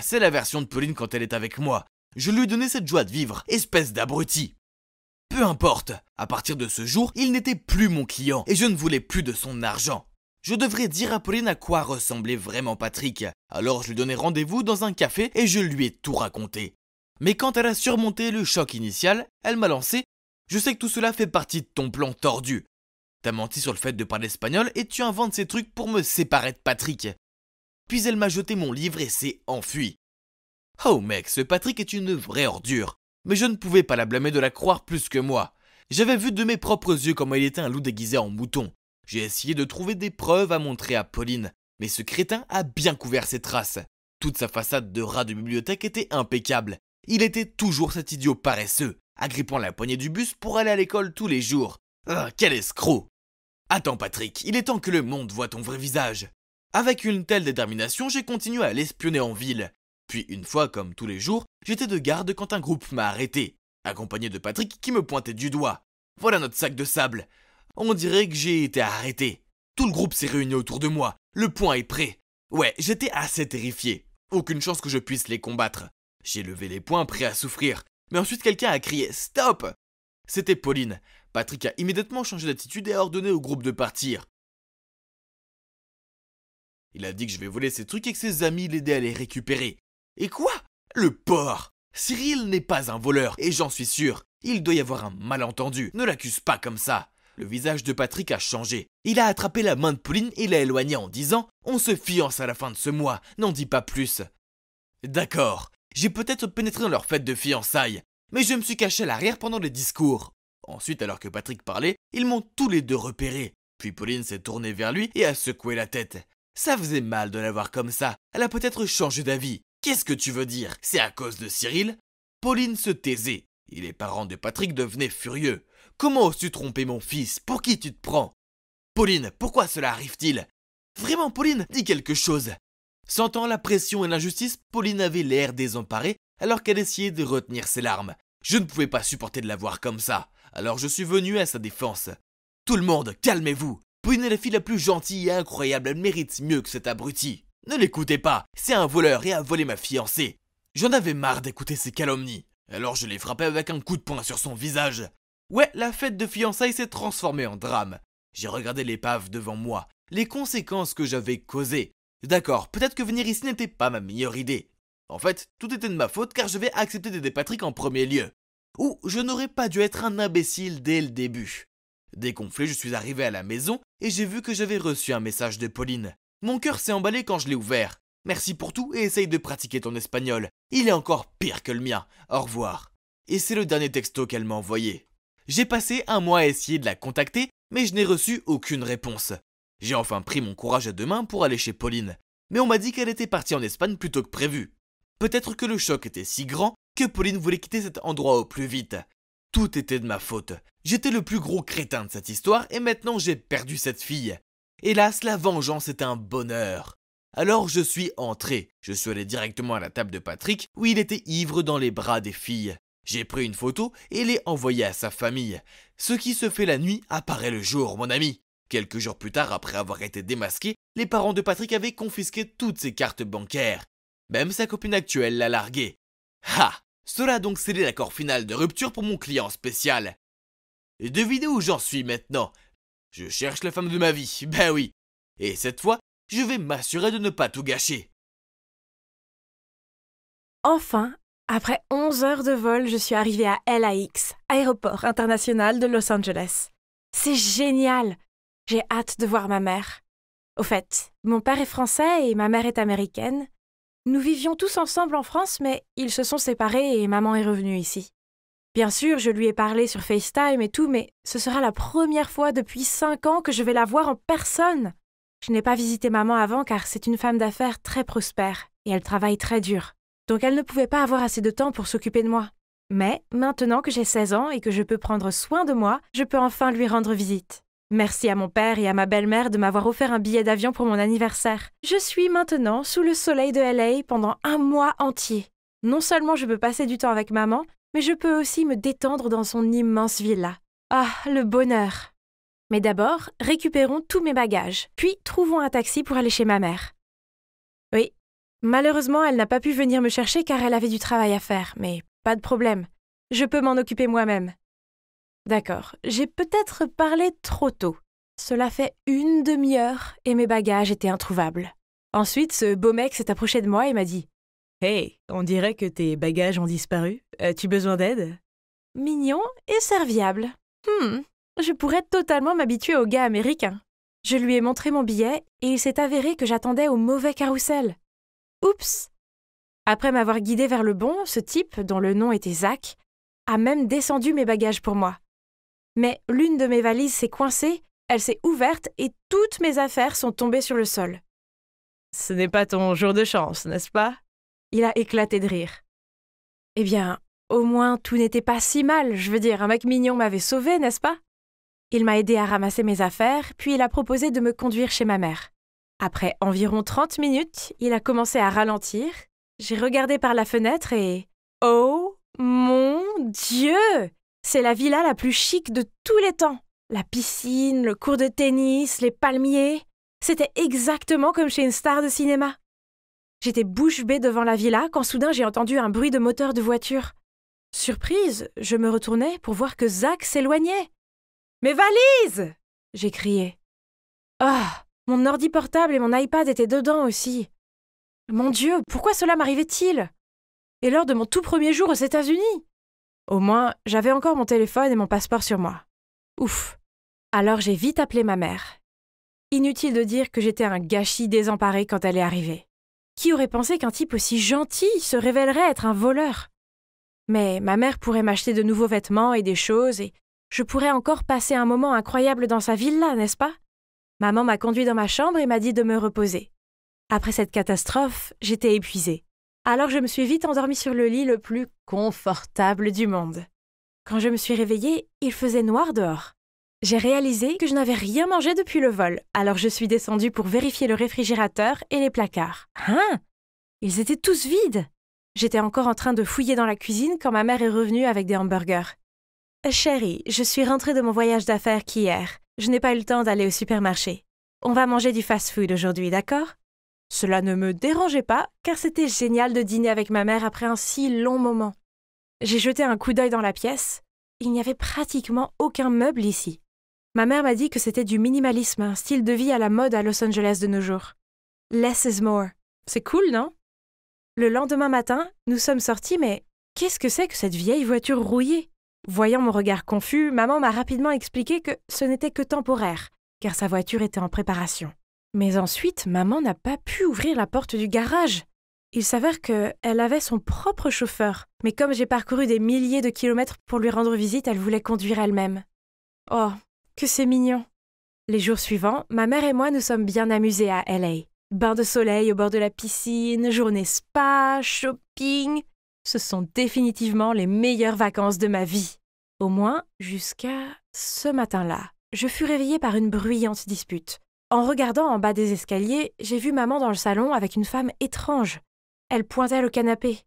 C'est la version de Pauline quand elle est avec moi. Je lui ai donné cette joie de vivre, espèce d'abruti. Peu importe, à partir de ce jour, il n'était plus mon client et je ne voulais plus de son argent. Je devrais dire à Pauline à quoi ressemblait vraiment Patrick. Alors je lui donnai rendez-vous dans un café et je lui ai tout raconté. Mais quand elle a surmonté le choc initial, elle m'a lancé « Je sais que tout cela fait partie de ton plan tordu. T'as menti sur le fait de parler espagnol et tu inventes ces trucs pour me séparer de Patrick. » Puis elle m'a jeté mon livre et s'est enfuie. Oh mec, ce Patrick est une vraie ordure. Mais je ne pouvais pas la blâmer de la croire plus que moi. J'avais vu de mes propres yeux comment il était un loup déguisé en mouton. J'ai essayé de trouver des preuves à montrer à Pauline, mais ce crétin a bien couvert ses traces. Toute sa façade de rat de bibliothèque était impeccable. Il était toujours cet idiot paresseux, agrippant la poignée du bus pour aller à l'école tous les jours. Ah, quel escroc! Attends Patrick, il est temps que le monde voie ton vrai visage. Avec une telle détermination, j'ai continué à l'espionner en ville. Puis une fois, comme tous les jours, j'étais de garde quand un groupe m'a arrêté, accompagné de Patrick qui me pointait du doigt. Voilà notre sac de sable. On dirait que j'ai été arrêté. Tout le groupe s'est réuni autour de moi. Le point est prêt. Ouais, j'étais assez terrifié. Aucune chance que je puisse les combattre. J'ai levé les poings prêt à souffrir. Mais ensuite quelqu'un a crié « Stop !» C'était Pauline. Patrick a immédiatement changé d'attitude et a ordonné au groupe de partir. Il a dit que je vais voler ses trucs et que ses amis l'aidaient à les récupérer. Et quoi? Le porc! Cyril n'est pas un voleur, et j'en suis sûr. Il doit y avoir un malentendu. Ne l'accuse pas comme ça. Le visage de Patrick a changé. Il a attrapé la main de Pauline et l'a éloignée en disant « On se fiance à la fin de ce mois, n'en dis pas plus. » D'accord, j'ai peut-être pénétré dans leur fête de fiançailles, mais je me suis caché à l'arrière pendant les discours. Ensuite, alors que Patrick parlait, ils m'ont tous les deux repéré. Puis Pauline s'est tournée vers lui et a secoué la tête. Ça faisait mal de la voir comme ça. Elle a peut-être changé d'avis. Qu'est-ce que tu veux dire? C'est à cause de Cyril? Pauline se taisait. Et les parents de Patrick devenaient furieux. Comment oses-tu tromper mon fils? Pour qui tu te prends? Pauline, pourquoi cela arrive-t-il? Vraiment, Pauline, dis quelque chose. Sentant la pression et l'injustice, Pauline avait l'air désemparée alors qu'elle essayait de retenir ses larmes. Je ne pouvais pas supporter de la voir comme ça. Alors je suis venu à sa défense. Tout le monde, calmez-vous. Pauline est la fille la plus gentille et incroyable, elle mérite mieux que cet abruti. Ne l'écoutez pas, c'est un voleur et a volé ma fiancée. J'en avais marre d'écouter ces calomnies. Alors je l'ai frappé avec un coup de poing sur son visage. Ouais, la fête de fiançailles s'est transformée en drame. J'ai regardé l'épave devant moi, les conséquences que j'avais causées. D'accord, peut-être que venir ici n'était pas ma meilleure idée. En fait, tout était de ma faute car j'avais accepté d'aider Patrick en premier lieu. Ou je n'aurais pas dû être un imbécile dès le début. Dégonflé, je suis arrivé à la maison et j'ai vu que j'avais reçu un message de Pauline. Mon cœur s'est emballé quand je l'ai ouvert. Merci pour tout et essaye de pratiquer ton espagnol. Il est encore pire que le mien. Au revoir. Et c'est le dernier texto qu'elle m'a envoyé. J'ai passé un mois à essayer de la contacter, mais je n'ai reçu aucune réponse. J'ai enfin pris mon courage à deux mains pour aller chez Pauline. Mais on m'a dit qu'elle était partie en Espagne plus tôt que prévu. Peut-être que le choc était si grand que Pauline voulait quitter cet endroit au plus vite. Tout était de ma faute. J'étais le plus gros crétin de cette histoire et maintenant j'ai perdu cette fille. Hélas, la vengeance est un bonheur. Alors je suis entré. Je suis allé directement à la table de Patrick où il était ivre dans les bras des filles. J'ai pris une photo et l'ai envoyée à sa famille. Ce qui se fait la nuit apparaît le jour, mon ami. Quelques jours plus tard, après avoir été démasqués, les parents de Patrick avaient confisqué toutes ses cartes bancaires. Même sa copine actuelle l'a largué. Ha! Cela a donc scellé l'accord final de rupture pour mon client spécial. Et devinez où j'en suis maintenant. Je cherche la femme de ma vie, ben oui. Et cette fois, je vais m'assurer de ne pas tout gâcher. Enfin, après 11 heures de vol, je suis arrivée à LAX, aéroport international de Los Angeles. C'est génial! J'ai hâte de voir ma mère. Au fait, mon père est français et ma mère est américaine. Nous vivions tous ensemble en France, mais ils se sont séparés et maman est revenue ici. Bien sûr, je lui ai parlé sur FaceTime et tout, mais ce sera la première fois depuis 5 ans que je vais la voir en personne. Je n'ai pas visité maman avant car c'est une femme d'affaires très prospère et elle travaille très dur. Donc elle ne pouvait pas avoir assez de temps pour s'occuper de moi. Mais maintenant que j'ai 16 ans et que je peux prendre soin de moi, je peux enfin lui rendre visite. Merci à mon père et à ma belle-mère de m'avoir offert un billet d'avion pour mon anniversaire. Je suis maintenant sous le soleil de LA pendant 1 mois entier. Non seulement je peux passer du temps avec maman, mais je peux aussi me détendre dans son immense villa. Ah, le bonheur! Mais d'abord, récupérons tous mes bagages, puis trouvons un taxi pour aller chez ma mère. Oui, malheureusement, elle n'a pas pu venir me chercher car elle avait du travail à faire, mais pas de problème. Je peux m'en occuper moi-même. D'accord, j'ai peut-être parlé trop tôt. Cela fait 1 demi-heure et mes bagages étaient introuvables. Ensuite, ce beau mec s'est approché de moi et m'a dit « Hey, on dirait que tes bagages ont disparu. As-tu besoin d'aide ?» Mignon et serviable. Je pourrais totalement m'habituer aux gars américains. Je lui ai montré mon billet et il s'est avéré que j'attendais au mauvais carrousel. Oups! Après m'avoir guidé vers le bon, ce type, dont le nom était Zach, a même descendu mes bagages pour moi. Mais l'une de mes valises s'est coincée, elle s'est ouverte et toutes mes affaires sont tombées sur le sol. « Ce n'est pas ton jour de chance, n'est-ce pas ?» Il a éclaté de rire. Eh bien, au moins tout n'était pas si mal, je veux dire, un mec mignon m'avait sauvée, n'est-ce pas? Il m'a aidé à ramasser mes affaires, puis il a proposé de me conduire chez ma mère. Après environ 30 minutes, il a commencé à ralentir. J'ai regardé par la fenêtre et... Oh mon Dieu! C'est la villa la plus chic de tous les temps. La piscine, le court de tennis, les palmiers. C'était exactement comme chez une star de cinéma. J'étais bouche bée devant la villa quand soudain j'ai entendu un bruit de moteur de voiture. Surprise, je me retournai pour voir que Zach s'éloignait. « Mes valises !» j'ai crié. Ah, mon ordi portable et mon iPad étaient dedans aussi. Mon Dieu, pourquoi cela m'arrivait-il? Et lors de mon tout premier jour aux États-Unis? Au moins, j'avais encore mon téléphone et mon passeport sur moi. Ouf. Alors j'ai vite appelé ma mère. Inutile de dire que j'étais un gâchis désemparé quand elle est arrivée. Qui aurait pensé qu'un type aussi gentil se révélerait être un voleur? Mais ma mère pourrait m'acheter de nouveaux vêtements et des choses et je pourrais encore passer un moment incroyable dans sa villa, n'est-ce pas? Maman m'a conduit dans ma chambre et m'a dit de me reposer. Après cette catastrophe, j'étais épuisée. Alors je me suis vite endormie sur le lit le plus confortable du monde. Quand je me suis réveillée, il faisait noir dehors. J'ai réalisé que je n'avais rien mangé depuis le vol, alors je suis descendue pour vérifier le réfrigérateur et les placards. Hein? Ils étaient tous vides! J'étais encore en train de fouiller dans la cuisine quand ma mère est revenue avec des hamburgers. « Chérie, je suis rentrée de mon voyage d'affaires qu'hier. Je n'ai pas eu le temps d'aller au supermarché. On va manger du fast-food aujourd'hui, d'accord ?» Cela ne me dérangeait pas, car c'était génial de dîner avec ma mère après un si long moment. J'ai jeté un coup d'œil dans la pièce. Il n'y avait pratiquement aucun meuble ici. Ma mère m'a dit que c'était du minimalisme, un style de vie à la mode à Los Angeles de nos jours. Less is more. C'est cool, non? Le lendemain matin, nous sommes sortis, mais Qu'est-ce que c'est que cette vieille voiture rouillée? Voyant mon regard confus, maman m'a rapidement expliqué que ce n'était que temporaire, car sa voiture était en préparation. Mais ensuite, maman n'a pas pu ouvrir la porte du garage. Il s'avère qu'elle avait son propre chauffeur, mais comme j'ai parcouru des milliers de kilomètres pour lui rendre visite, elle voulait conduire elle-même. Oh, que c'est mignon! Les jours suivants, ma mère et moi nous sommes bien amusés à LA. Bain de soleil au bord de la piscine, journée spa, shopping. Ce sont définitivement les meilleures vacances de ma vie. Au moins jusqu'à ce matin-là. Je fus réveillée par une bruyante dispute. En regardant en bas des escaliers, j'ai vu maman dans le salon avec une femme étrange. Elle pointait le canapé.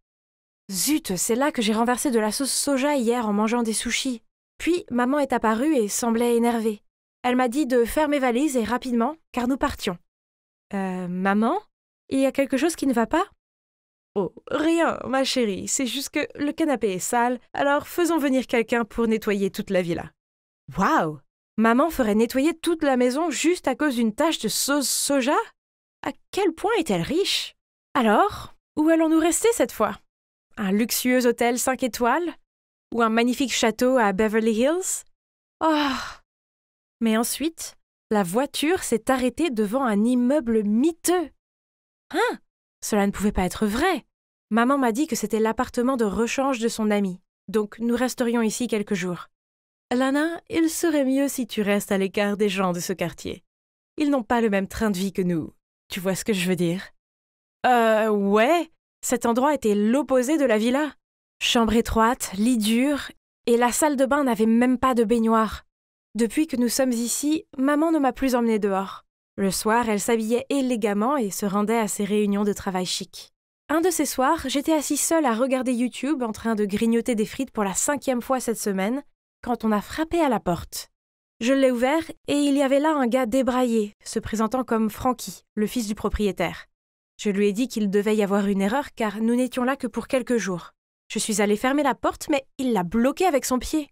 Zut, c'est là que j'ai renversé de la sauce soja hier en mangeant des sushis. Puis maman est apparue et semblait énervée. Elle m'a dit de faire mes valises et rapidement, car nous partions. Maman, il y a quelque chose qui ne va pas? Oh, rien, ma chérie, c'est juste que le canapé est sale, alors faisons venir quelqu'un pour nettoyer toute la villa. Waouh! Maman ferait nettoyer toute la maison juste à cause d'une tache de sauce soja? À quel point est-elle riche? Alors, où allons-nous rester cette fois? Un luxueux hôtel 5 étoiles? Ou un magnifique château à Beverly Hills? Oh! Mais ensuite, la voiture s'est arrêtée devant un immeuble miteux. Hein? Cela ne pouvait pas être vrai. Maman m'a dit que c'était l'appartement de rechange de son ami. Donc nous resterions ici quelques jours. Lana, il serait mieux si tu restes à l'écart des gens de ce quartier. Ils n'ont pas le même train de vie que nous. Tu vois ce que je veux dire? Ouais. Cet endroit était l'opposé de la villa. Chambre étroite, lit dur, et la salle de bain n'avait même pas de baignoire. Depuis que nous sommes ici, maman ne m'a plus emmenée dehors. Le soir, elle s'habillait élégamment et se rendait à ses réunions de travail chic. Un de ces soirs, j'étais assise seule à regarder YouTube en train de grignoter des frites pour la 5e fois cette semaine, quand on a frappé à la porte. Je l'ai ouvert et il y avait là un gars débraillé, se présentant comme Frankie, le fils du propriétaire. Je lui ai dit qu'il devait y avoir une erreur car nous n'étions là que pour quelques jours. Je suis allée fermer la porte, mais il l'a bloquée avec son pied.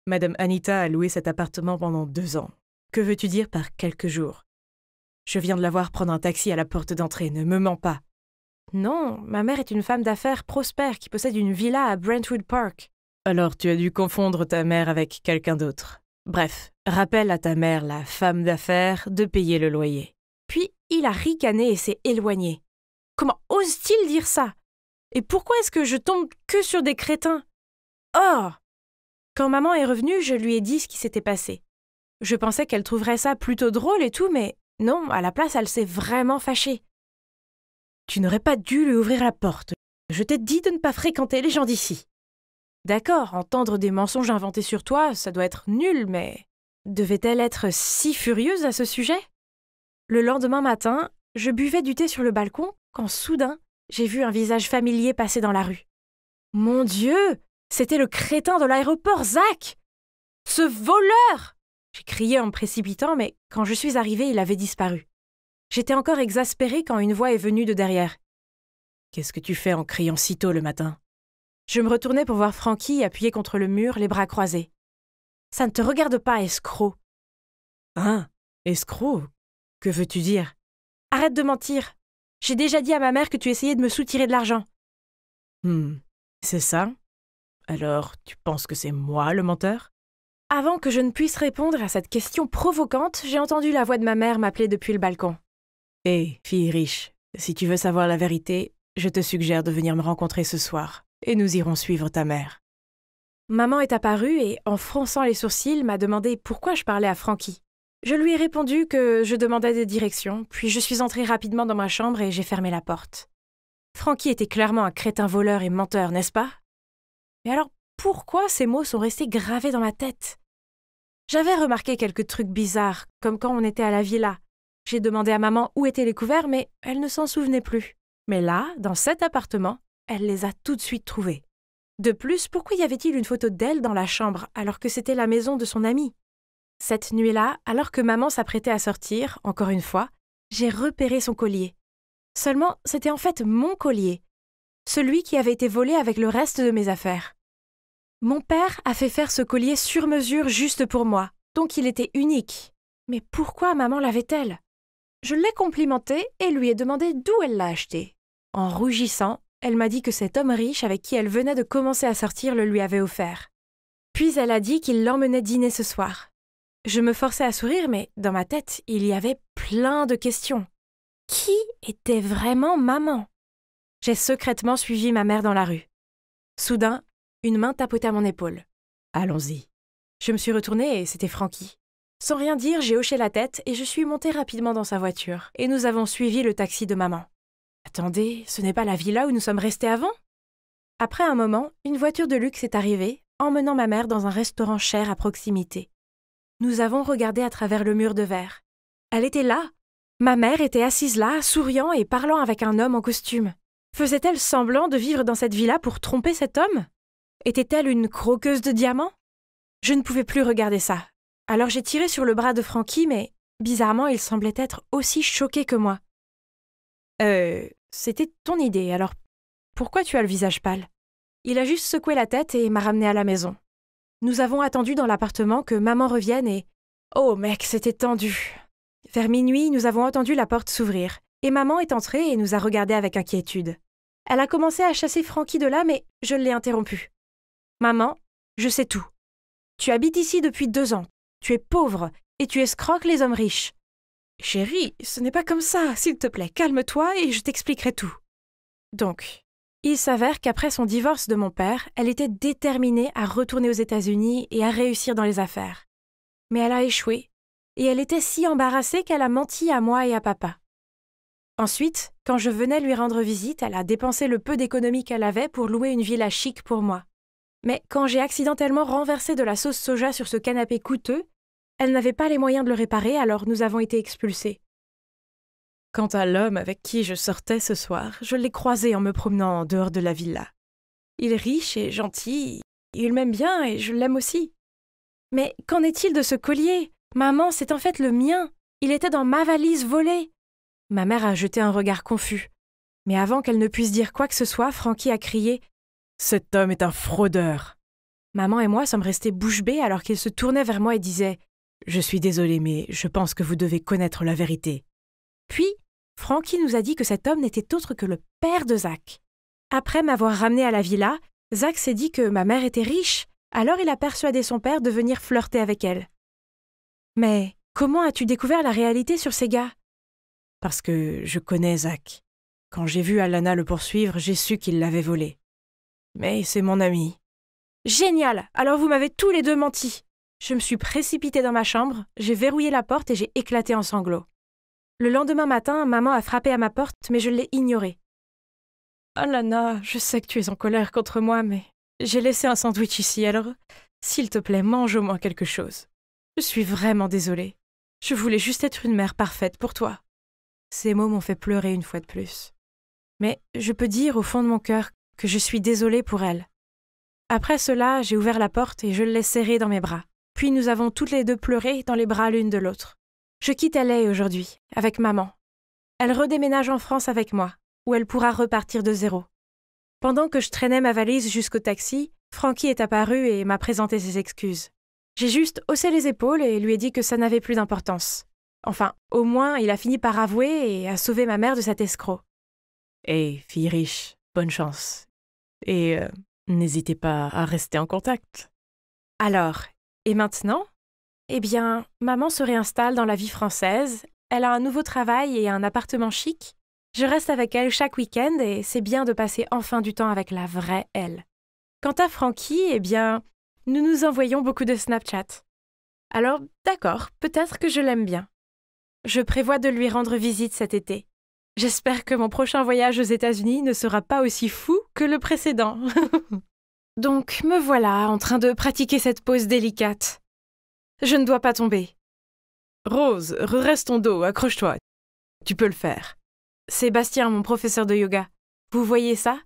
Madame Anita a loué cet appartement pendant 2 ans. Que veux-tu dire par quelques jours? Je viens de la voir prendre un taxi à la porte d'entrée, ne me mens pas. Non, ma mère est une femme d'affaires prospère qui possède une villa à Brentwood Park. Alors tu as dû confondre ta mère avec quelqu'un d'autre. Bref, rappelle à ta mère, la femme d'affaires, de payer le loyer. Puis il a ricané et s'est éloigné. Comment ose-t-il dire ça? Et pourquoi est-ce que je tombe que sur des crétins? Oh! Quand maman est revenue, je lui ai dit ce qui s'était passé. Je pensais qu'elle trouverait ça plutôt drôle et tout, mais non, à la place, elle s'est vraiment fâchée. Tu n'aurais pas dû lui ouvrir la porte. Je t'ai dit de ne pas fréquenter les gens d'ici. D'accord, entendre des mensonges inventés sur toi, ça doit être nul, mais... Devait-elle être si furieuse à ce sujet? Le lendemain matin, je buvais du thé sur le balcon, quand soudain, j'ai vu un visage familier passer dans la rue. Mon Dieu! C'était le crétin de l'aéroport, Zach! Ce voleur! J'ai crié en me précipitant, mais quand je suis arrivée, il avait disparu. J'étais encore exaspérée quand une voix est venue de derrière. « Qu'est-ce que tu fais en criant si tôt le matin ?» Je me retournai pour voir Frankie appuyé contre le mur, les bras croisés. « Ça ne te regarde pas, escroc. »« Hein? Escroc? Que veux-tu dire? »« Arrête de mentir. J'ai déjà dit à ma mère que tu essayais de me soutirer de l'argent. »« C'est ça? Alors, tu penses que c'est moi le menteur? » Avant que je ne puisse répondre à cette question provocante, j'ai entendu la voix de ma mère m'appeler depuis le balcon. « Hé, fille riche, si tu veux savoir la vérité, je te suggère de venir me rencontrer ce soir, et nous irons suivre ta mère. » Maman est apparue et, en fronçant les sourcils, m'a demandé pourquoi je parlais à Frankie. Je lui ai répondu que je demandais des directions, puis je suis entrée rapidement dans ma chambre et j'ai fermé la porte. Frankie était clairement un crétin voleur et menteur, n'est-ce pas? Mais alors, pourquoi ces mots sont restés gravés dans ma tête? J'avais remarqué quelques trucs bizarres, comme quand on était à la villa. J'ai demandé à maman où étaient les couverts, mais elle ne s'en souvenait plus. Mais là, dans cet appartement, elle les a tout de suite trouvés. De plus, pourquoi y avait-il une photo d'elle dans la chambre, alors que c'était la maison de son amie? Cette nuit-là, alors que maman s'apprêtait à sortir, encore une fois, j'ai repéré son collier. Seulement, c'était en fait mon collier, celui qui avait été volé avec le reste de mes affaires. Mon père a fait faire ce collier sur mesure juste pour moi, donc il était unique. Mais pourquoi maman l'avait-elle? Je l'ai complimentée et lui ai demandé d'où elle l'a acheté. En rougissant, elle m'a dit que cet homme riche avec qui elle venait de commencer à sortir le lui avait offert. Puis elle a dit qu'il l'emmenait dîner ce soir. Je me forçais à sourire, mais dans ma tête, il y avait plein de questions. Qui était vraiment maman? J'ai secrètement suivi ma mère dans la rue. Soudain, une main tapotait à mon épaule. « Allons-y. » Je me suis retournée et c'était Frankie. Sans rien dire, j'ai hoché la tête et je suis montée rapidement dans sa voiture. Et nous avons suivi le taxi de maman. Attendez, ce n'est pas la villa où nous sommes restés avant? Après un moment, une voiture de luxe est arrivée, emmenant ma mère dans un restaurant cher à proximité. Nous avons regardé à travers le mur de verre. Elle était là. Ma mère était assise là, souriant et parlant avec un homme en costume. Faisait-elle semblant de vivre dans cette villa pour tromper cet homme? Était-elle une croqueuse de diamants? Je ne pouvais plus regarder ça. Alors j'ai tiré sur le bras de Frankie, mais bizarrement, il semblait être aussi choqué que moi. C'était ton idée, alors pourquoi tu as le visage pâle? Il a juste secoué la tête et m'a ramené à la maison. Nous avons attendu dans l'appartement que maman revienne et... Oh mec, c'était tendu. Vers minuit, nous avons entendu la porte s'ouvrir, et maman est entrée et nous a regardés avec inquiétude. Elle a commencé à chasser Frankie de là, mais je l'ai interrompue. Maman, je sais tout. Tu habites ici depuis 2 ans. Tu es pauvre et tu escroques les hommes riches. Chérie, ce n'est pas comme ça. S'il te plaît, calme-toi et je t'expliquerai tout. Donc, il s'avère qu'après son divorce de mon père, elle était déterminée à retourner aux États-Unis et à réussir dans les affaires. Mais elle a échoué et elle était si embarrassée qu'elle a menti à moi et à papa. Ensuite, quand je venais lui rendre visite, elle a dépensé le peu d'économies qu'elle avait pour louer une villa chic pour moi. Mais quand j'ai accidentellement renversé de la sauce soja sur ce canapé coûteux, elle n'avait pas les moyens de le réparer, alors nous avons été expulsés. Quant à l'homme avec qui je sortais ce soir, je l'ai croisé en me promenant en dehors de la villa. Il est riche et gentil, il m'aime bien et je l'aime aussi. Mais qu'en est-il de ce collier? Maman, c'est en fait le mien. Il était dans ma valise volée. Ma mère a jeté un regard confus. Mais avant qu'elle ne puisse dire quoi que ce soit, Frankie a crié « Cet homme est un fraudeur !» Maman et moi sommes restés bouche bée alors qu'il se tournait vers moi et disait « Je suis désolée, mais je pense que vous devez connaître la vérité. » Puis, Frankie nous a dit que cet homme n'était autre que le père de Zach. Après m'avoir ramené à la villa, Zach s'est dit que ma mère était riche, alors il a persuadé son père de venir flirter avec elle. Mais comment as-tu découvert la réalité sur ces gars? Parce que je connais Zach. Quand j'ai vu Alana le poursuivre, j'ai su qu'il l'avait volé. Mais c'est mon ami. Génial! Alors vous m'avez tous les deux menti. Je me suis précipitée dans ma chambre, j'ai verrouillé la porte et j'ai éclaté en sanglots. Le lendemain matin, maman a frappé à ma porte, mais je l'ai ignorée. Alana, je sais que tu es en colère contre moi, mais j'ai laissé un sandwich ici, alors s'il te plaît, mange au moins quelque chose. Je suis vraiment désolée. Je voulais juste être une mère parfaite pour toi. Ces mots m'ont fait pleurer une fois de plus. Mais je peux dire au fond de mon cœur que je suis désolée pour elle. Après cela, j'ai ouvert la porte et je l'ai serrée dans mes bras. Puis nous avons toutes les deux pleuré dans les bras l'une de l'autre. Je quitte LA aujourd'hui, avec maman. Elle redéménage en France avec moi, où elle pourra repartir de zéro. Pendant que je traînais ma valise jusqu'au taxi, Frankie est apparu et m'a présenté ses excuses. J'ai juste haussé les épaules et lui ai dit que ça n'avait plus d'importance. Enfin, au moins, il a fini par avouer et a sauvé ma mère de cet escroc. Hey, fille riche, bonne chance. Et n'hésitez pas à rester en contact. Alors, et maintenant? Eh bien, maman se réinstalle dans la vie française, elle a un nouveau travail et un appartement chic. Je reste avec elle chaque week-end et c'est bien de passer enfin du temps avec la vraie elle. Quant à Frankie, eh bien, nous nous envoyons beaucoup de Snapchat. Alors, d'accord, peut-être que je l'aime bien. Je prévois de lui rendre visite cet été. J'espère que mon prochain voyage aux États-Unis ne sera pas aussi fou que le précédent. Donc, me voilà en train de pratiquer cette pose délicate. Je ne dois pas tomber. Rose, redresse ton dos, accroche-toi. Tu peux le faire. Sébastien, mon professeur de yoga. Vous voyez ça?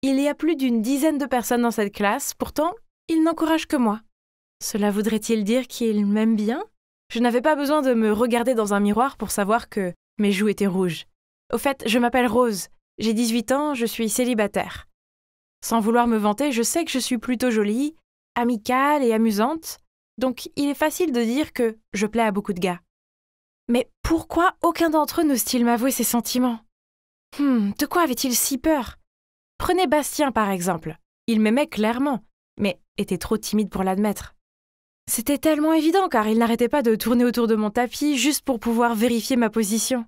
Il y a plus d'une dizaine de personnes dans cette classe, pourtant, il n'encourage que moi. Cela voudrait-il dire qu'il m'aime bien? Je n'avais pas besoin de me regarder dans un miroir pour savoir que mes joues étaient rouges. Au fait, je m'appelle Rose. J'ai 18 ans, je suis célibataire. Sans vouloir me vanter, je sais que je suis plutôt jolie, amicale et amusante, donc il est facile de dire que je plais à beaucoup de gars. Mais pourquoi aucun d'entre eux n'ose-t-il m'avouer ses sentiments? De quoi avait-il si peur? Prenez Bastien par exemple. Il m'aimait clairement, mais était trop timide pour l'admettre. C'était tellement évident car il n'arrêtait pas de tourner autour de mon tapis juste pour pouvoir vérifier ma position.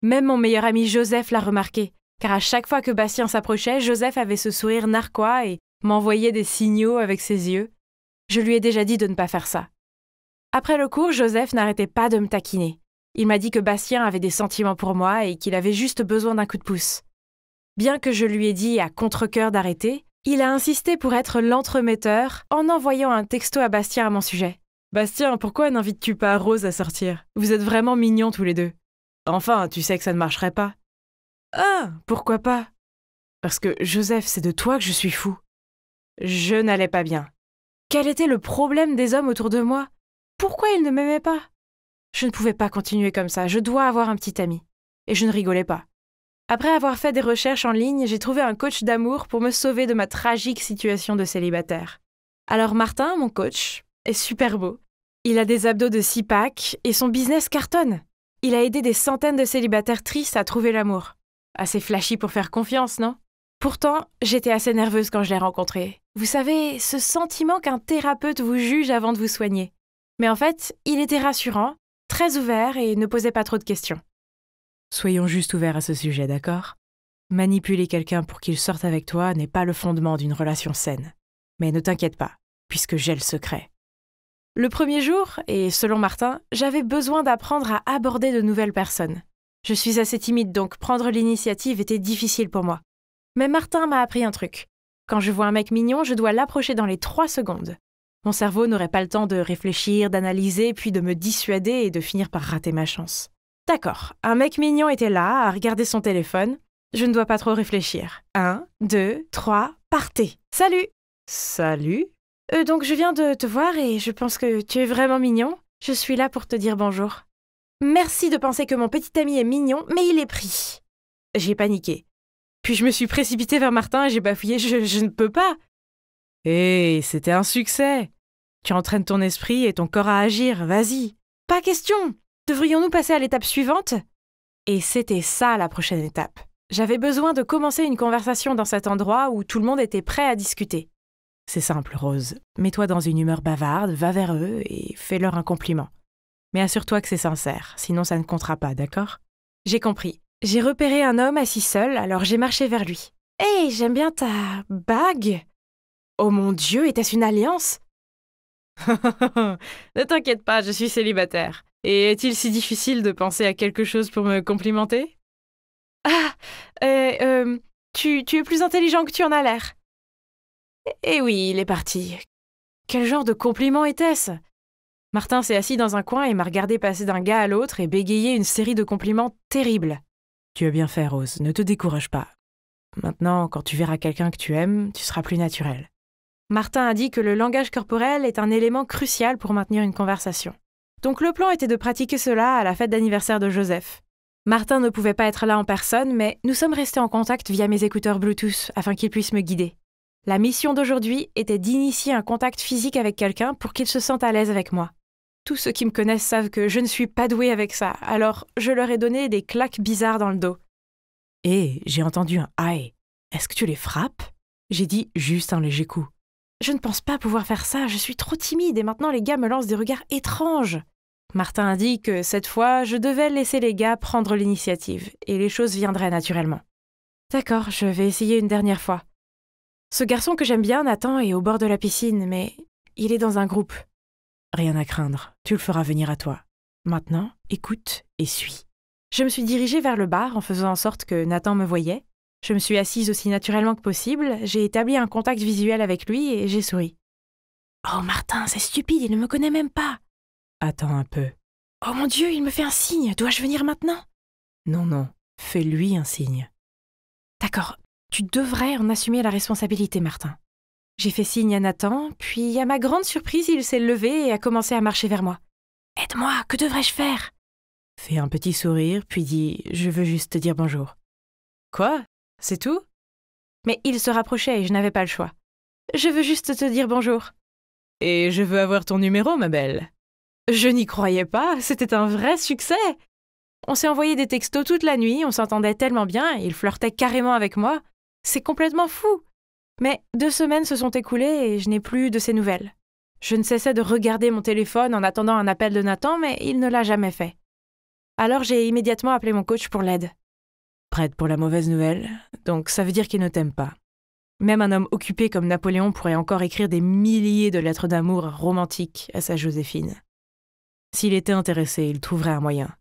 Même mon meilleur ami Joseph l'a remarqué, car à chaque fois que Bastien s'approchait, Joseph avait ce sourire narquois et m'envoyait des signaux avec ses yeux. Je lui ai déjà dit de ne pas faire ça. Après le cours, Joseph n'arrêtait pas de me taquiner. Il m'a dit que Bastien avait des sentiments pour moi et qu'il avait juste besoin d'un coup de pouce. Bien que je lui ai dit à contre-cœur d'arrêter, il a insisté pour être l'entremetteur en envoyant un texto à Bastien à mon sujet. « Bastien, pourquoi n'invites-tu pas Rose à sortir? Vous êtes vraiment mignons tous les deux. » « Enfin, tu sais que ça ne marcherait pas. »« Ah, pourquoi pas? » « Parce que, Joseph, c'est de toi que je suis fou. » Je n'allais pas bien. Quel était le problème des hommes autour de moi? Pourquoi ils ne m'aimaient pas? Je ne pouvais pas continuer comme ça, je dois avoir un petit ami. Et je ne rigolais pas. Après avoir fait des recherches en ligne, j'ai trouvé un coach d'amour pour me sauver de ma tragique situation de célibataire. Alors Martin, mon coach, est super beau. Il a des abdos de 6-pack et son business cartonne. Il a aidé des centaines de célibataires tristes à trouver l'amour. Assez flashy pour faire confiance, non? Pourtant, j'étais assez nerveuse quand je l'ai rencontré. Vous savez, ce sentiment qu'un thérapeute vous juge avant de vous soigner. Mais en fait, il était rassurant, très ouvert et ne posait pas trop de questions. Soyons juste ouverts à ce sujet, d'accord? Manipuler quelqu'un pour qu'il sorte avec toi n'est pas le fondement d'une relation saine. Mais ne t'inquiète pas, puisque j'ai le secret. Le premier jour, et selon Martin, j'avais besoin d'apprendre à aborder de nouvelles personnes. Je suis assez timide, donc prendre l'initiative était difficile pour moi. Mais Martin m'a appris un truc. Quand je vois un mec mignon, je dois l'approcher dans les 3 secondes. Mon cerveau n'aurait pas le temps de réfléchir, d'analyser, puis de me dissuader et de finir par rater ma chance. D'accord, un mec mignon était là, à regarder son téléphone. Je ne dois pas trop réfléchir. 1, 2, 3, partez. Salut! Salut? Donc je viens de te voir et je pense que tu es vraiment mignon. Je suis là pour te dire bonjour. Merci de penser que mon petit ami est mignon, mais il est pris. J'ai paniqué. Puis je me suis précipitée vers Martin et j'ai bafouillé. Je ne peux pas. Hé, c'était un succès. Tu entraînes ton esprit et ton corps à agir, vas-y. Pas question. Devrions-nous passer à l'étape suivante? Et c'était ça la prochaine étape. J'avais besoin de commencer une conversation dans cet endroit où tout le monde était prêt à discuter. C'est simple, Rose. Mets-toi dans une humeur bavarde, va vers eux et fais-leur un compliment. Mais assure-toi que c'est sincère, sinon ça ne comptera pas, d'accord? J'ai compris. J'ai repéré un homme assis seul, alors j'ai marché vers lui. « Hey, j'aime bien ta bague !»« Oh mon Dieu, était-ce une alliance ?» Ne t'inquiète pas, je suis célibataire. Et est-il si difficile de penser à quelque chose pour me complimenter? Ah, tu es plus intelligent que tu en as l'air. Eh oui, il est parti. Quel genre de compliment était-ce? Martin s'est assis dans un coin et m'a regardé passer d'un gars à l'autre et bégayer une série de compliments terribles. Tu as bien fait, Rose, ne te décourage pas. Maintenant, quand tu verras quelqu'un que tu aimes, tu seras plus naturel. Martin a dit que le langage corporel est un élément crucial pour maintenir une conversation. Donc le plan était de pratiquer cela à la fête d'anniversaire de Joseph. Martin ne pouvait pas être là en personne, mais nous sommes restés en contact via mes écouteurs Bluetooth afin qu'il puisse me guider. La mission d'aujourd'hui était d'initier un contact physique avec quelqu'un pour qu'il se sente à l'aise avec moi. Tous ceux qui me connaissent savent que je ne suis pas douée avec ça, alors je leur ai donné des claques bizarres dans le dos. « Hé, j'ai entendu un « aïe ». Est-ce que tu les frappes ?» J'ai dit juste un léger coup. « Je ne pense pas pouvoir faire ça, je suis trop timide et maintenant les gars me lancent des regards étranges. » Martin a dit que cette fois, je devais laisser les gars prendre l'initiative et les choses viendraient naturellement. D'accord, je vais essayer une dernière fois. Ce garçon que j'aime bien, Nathan, est au bord de la piscine, mais il est dans un groupe. Rien à craindre, tu le feras venir à toi. Maintenant, écoute et suis. Je me suis dirigée vers le bar en faisant en sorte que Nathan me voyait. Je me suis assise aussi naturellement que possible, j'ai établi un contact visuel avec lui et j'ai souri. « Oh Martin, c'est stupide, il ne me connaît même pas !»« Attends un peu. »« Oh mon Dieu, il me fait un signe, dois-je venir maintenant ?»« Non, fais-lui un signe. »« D'accord, tu devrais en assumer la responsabilité, Martin. » J'ai fait signe à Nathan, puis à ma grande surprise, il s'est levé et a commencé à marcher vers moi. « Aide-moi, que devrais-je faire ?» Fais un petit sourire, puis dis « Je veux juste te dire bonjour. »« Quoi? C'est tout ?» Mais il se rapprochait et je n'avais pas le choix. « Je veux juste te dire bonjour. »« Et je veux avoir ton numéro, ma belle. » Je n'y croyais pas, c'était un vrai succès. On s'est envoyé des textos toute la nuit, on s'entendait tellement bien, il flirtait carrément avec moi. C'est complètement fou. Mais 2 semaines se sont écoulées et je n'ai plus de ses nouvelles. Je ne cessais de regarder mon téléphone en attendant un appel de Nathan, mais il ne l'a jamais fait. Alors j'ai immédiatement appelé mon coach pour l'aide. Prête pour la mauvaise nouvelle, donc ça veut dire qu'il ne t'aime pas. Même un homme occupé comme Napoléon pourrait encore écrire des milliers de lettres d'amour romantiques à sa Joséphine. S'il était intéressé, il trouverait un moyen.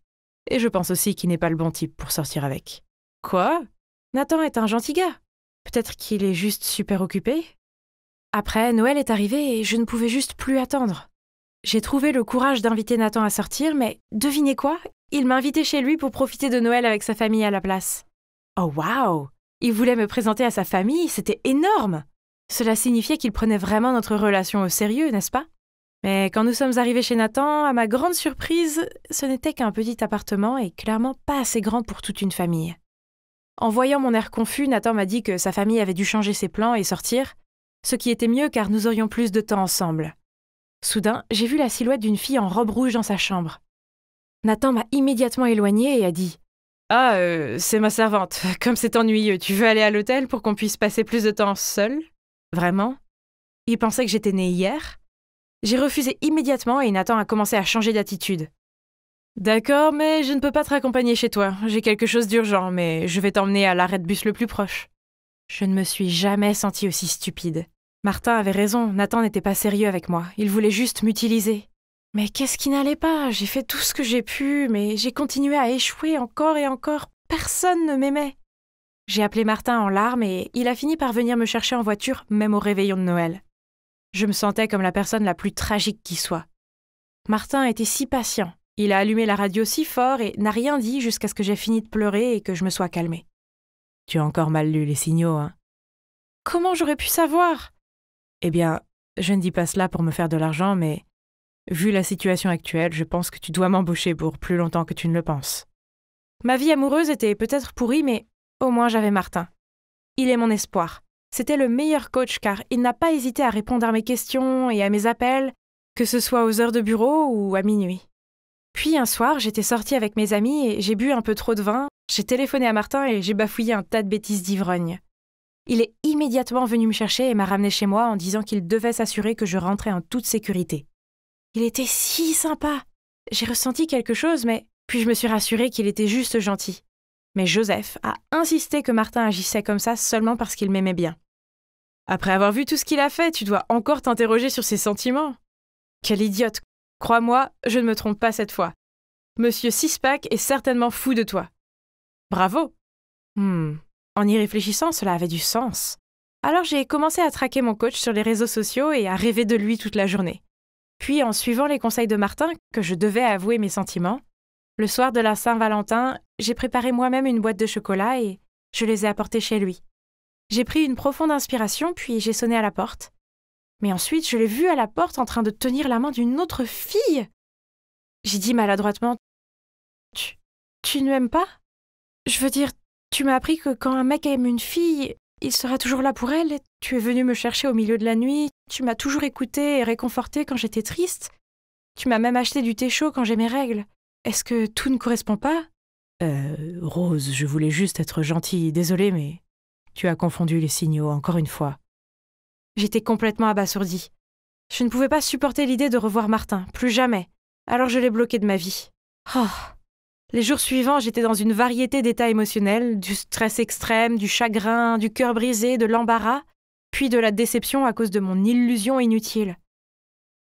Et je pense aussi qu'il n'est pas le bon type pour sortir avec. Quoi ? Nathan est un gentil gars. Peut-être qu'il est juste super occupé ? Après, Noël est arrivé et je ne pouvais juste plus attendre. J'ai trouvé le courage d'inviter Nathan à sortir, mais devinez quoi ? Il m'a invité chez lui pour profiter de Noël avec sa famille à la place. Oh waouh ! Il voulait me présenter à sa famille, c'était énorme ! Cela signifiait qu'il prenait vraiment notre relation au sérieux, n'est-ce pas ? Mais quand nous sommes arrivés chez Nathan, à ma grande surprise, ce n'était qu'un petit appartement et clairement pas assez grand pour toute une famille. En voyant mon air confus, Nathan m'a dit que sa famille avait dû changer ses plans et sortir, ce qui était mieux car nous aurions plus de temps ensemble. Soudain, j'ai vu la silhouette d'une fille en robe rouge dans sa chambre. Nathan m'a immédiatement éloignée et a dit « Ah, c'est ma servante. Comme c'est ennuyeux, tu veux aller à l'hôtel pour qu'on puisse passer plus de temps seul ? Vraiment ? Il pensait que j'étais née hier ? » J'ai refusé immédiatement et Nathan a commencé à changer d'attitude. « D'accord, mais je ne peux pas te raccompagner chez toi. J'ai quelque chose d'urgent, mais je vais t'emmener à l'arrêt de bus le plus proche. » Je ne me suis jamais sentie aussi stupide. Martin avait raison, Nathan n'était pas sérieux avec moi. Il voulait juste m'utiliser. Mais qu'est-ce qui n'allait pas ? J'ai fait tout ce que j'ai pu, mais j'ai continué à échouer encore et encore. Personne ne m'aimait. J'ai appelé Martin en larmes et il a fini par venir me chercher en voiture, même au réveillon de Noël. Je me sentais comme la personne la plus tragique qui soit. Martin était si patient. Il a allumé la radio si fort et n'a rien dit jusqu'à ce que j'ai fini de pleurer et que je me sois calmée. « Tu as encore mal lu les signaux, hein ?»« Comment j'aurais pu savoir ?» « Eh bien, je ne dis pas cela pour me faire de l'argent, mais vu la situation actuelle, je pense que tu dois m'embaucher pour plus longtemps que tu ne le penses. » Ma vie amoureuse était peut-être pourrie, mais au moins j'avais Martin. Il est mon espoir. C'était le meilleur coach car il n'a pas hésité à répondre à mes questions et à mes appels, que ce soit aux heures de bureau ou à minuit. Puis un soir, j'étais sortie avec mes amis et j'ai bu un peu trop de vin, j'ai téléphoné à Martin et j'ai bafouillé un tas de bêtises d'ivrogne. Il est immédiatement venu me chercher et m'a ramené chez moi en disant qu'il devait s'assurer que je rentrais en toute sécurité. Il était si sympa. J'ai ressenti quelque chose, mais puis je me suis rassurée qu'il était juste gentil. Mais Joseph a insisté que Martin agissait comme ça seulement parce qu'il m'aimait bien. Après avoir vu tout ce qu'il a fait, tu dois encore t'interroger sur ses sentiments. Quel idiote. Crois-moi, je ne me trompe pas cette fois. Monsieur Sixpack est certainement fou de toi. Bravo. En y réfléchissant, cela avait du sens. Alors j'ai commencé à traquer mon coach sur les réseaux sociaux et à rêver de lui toute la journée. Puis, en suivant les conseils de Martin, que je devais avouer mes sentiments, le soir de la Saint-Valentin, j'ai préparé moi-même une boîte de chocolat et je les ai apportés chez lui. J'ai pris une profonde inspiration, puis j'ai sonné à la porte. Mais ensuite, je l'ai vu à la porte en train de tenir la main d'une autre fille. J'ai dit maladroitement « Tu ne m'aimes pas ? Je veux dire, tu m'as appris que quand un mec aime une fille, il sera toujours là pour elle. Tu es venu me chercher au milieu de la nuit. Tu m'as toujours écoutée et réconfortée quand j'étais triste. Tu m'as même acheté du thé chaud quand j'ai mes règles. Est-ce que tout ne correspond pas ? Rose, je voulais juste être gentille. Désolée, mais tu as confondu les signaux encore une fois. » J'étais complètement abasourdie. Je ne pouvais pas supporter l'idée de revoir Martin, plus jamais. Alors je l'ai bloqué de ma vie. Oh. Les jours suivants, j'étais dans une variété d'états émotionnels, du stress extrême, du chagrin, du cœur brisé, de l'embarras, puis de la déception à cause de mon illusion inutile.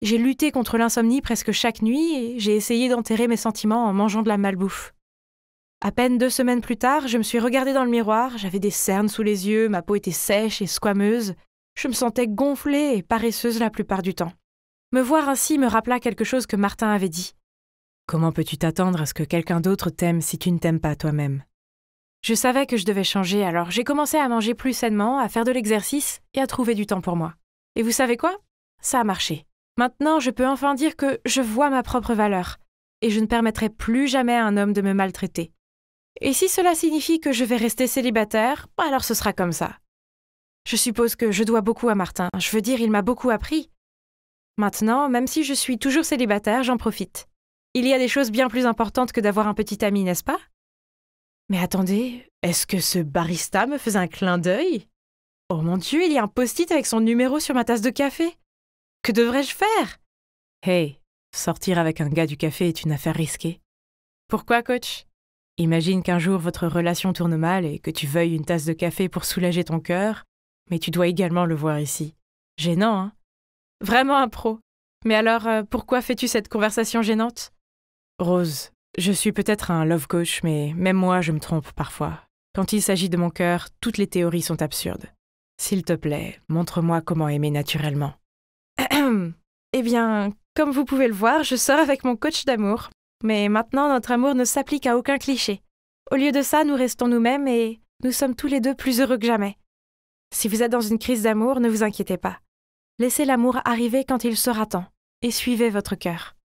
J'ai lutté contre l'insomnie presque chaque nuit et j'ai essayé d'enterrer mes sentiments en mangeant de la malbouffe. À peine 2 semaines plus tard, je me suis regardée dans le miroir, j'avais des cernes sous les yeux, ma peau était sèche et squameuse, je me sentais gonflée et paresseuse la plupart du temps. Me voir ainsi me rappela quelque chose que Martin avait dit. Comment peux-tu t'attendre à ce que quelqu'un d'autre t'aime si tu ne t'aimes pas toi-même ? Je savais que je devais changer, alors j'ai commencé à manger plus sainement, à faire de l'exercice et à trouver du temps pour moi. Et vous savez quoi ? Ça a marché. Maintenant, je peux enfin dire que je vois ma propre valeur et je ne permettrai plus jamais à un homme de me maltraiter. Et si cela signifie que je vais rester célibataire, alors ce sera comme ça. Je suppose que je dois beaucoup à Martin. Je veux dire, il m'a beaucoup appris. Maintenant, même si je suis toujours célibataire, j'en profite. Il y a des choses bien plus importantes que d'avoir un petit ami, n'est-ce pas ? Mais attendez, est-ce que ce barista me faisait un clin d'œil ? Oh mon Dieu, il y a un post-it avec son numéro sur ma tasse de café. Que devrais-je faire? Hey, sortir avec un gars du café est une affaire risquée. Pourquoi, coach? Imagine qu'un jour votre relation tourne mal et que tu veuilles une tasse de café pour soulager ton cœur, mais tu dois également le voir ici. Gênant, hein? Vraiment un pro. Mais alors, pourquoi fais-tu cette conversation gênante? Rose, je suis peut-être un love coach, mais même moi, je me trompe parfois. Quand il s'agit de mon cœur, toutes les théories sont absurdes. S'il te plaît, montre-moi comment aimer naturellement. Eh bien, comme vous pouvez le voir, je sors avec mon coach d'amour. Mais maintenant, notre amour ne s'applique à aucun cliché. Au lieu de ça, nous restons nous-mêmes et nous sommes tous les deux plus heureux que jamais. Si vous êtes dans une crise d'amour, ne vous inquiétez pas. Laissez l'amour arriver quand il sera temps et suivez votre cœur.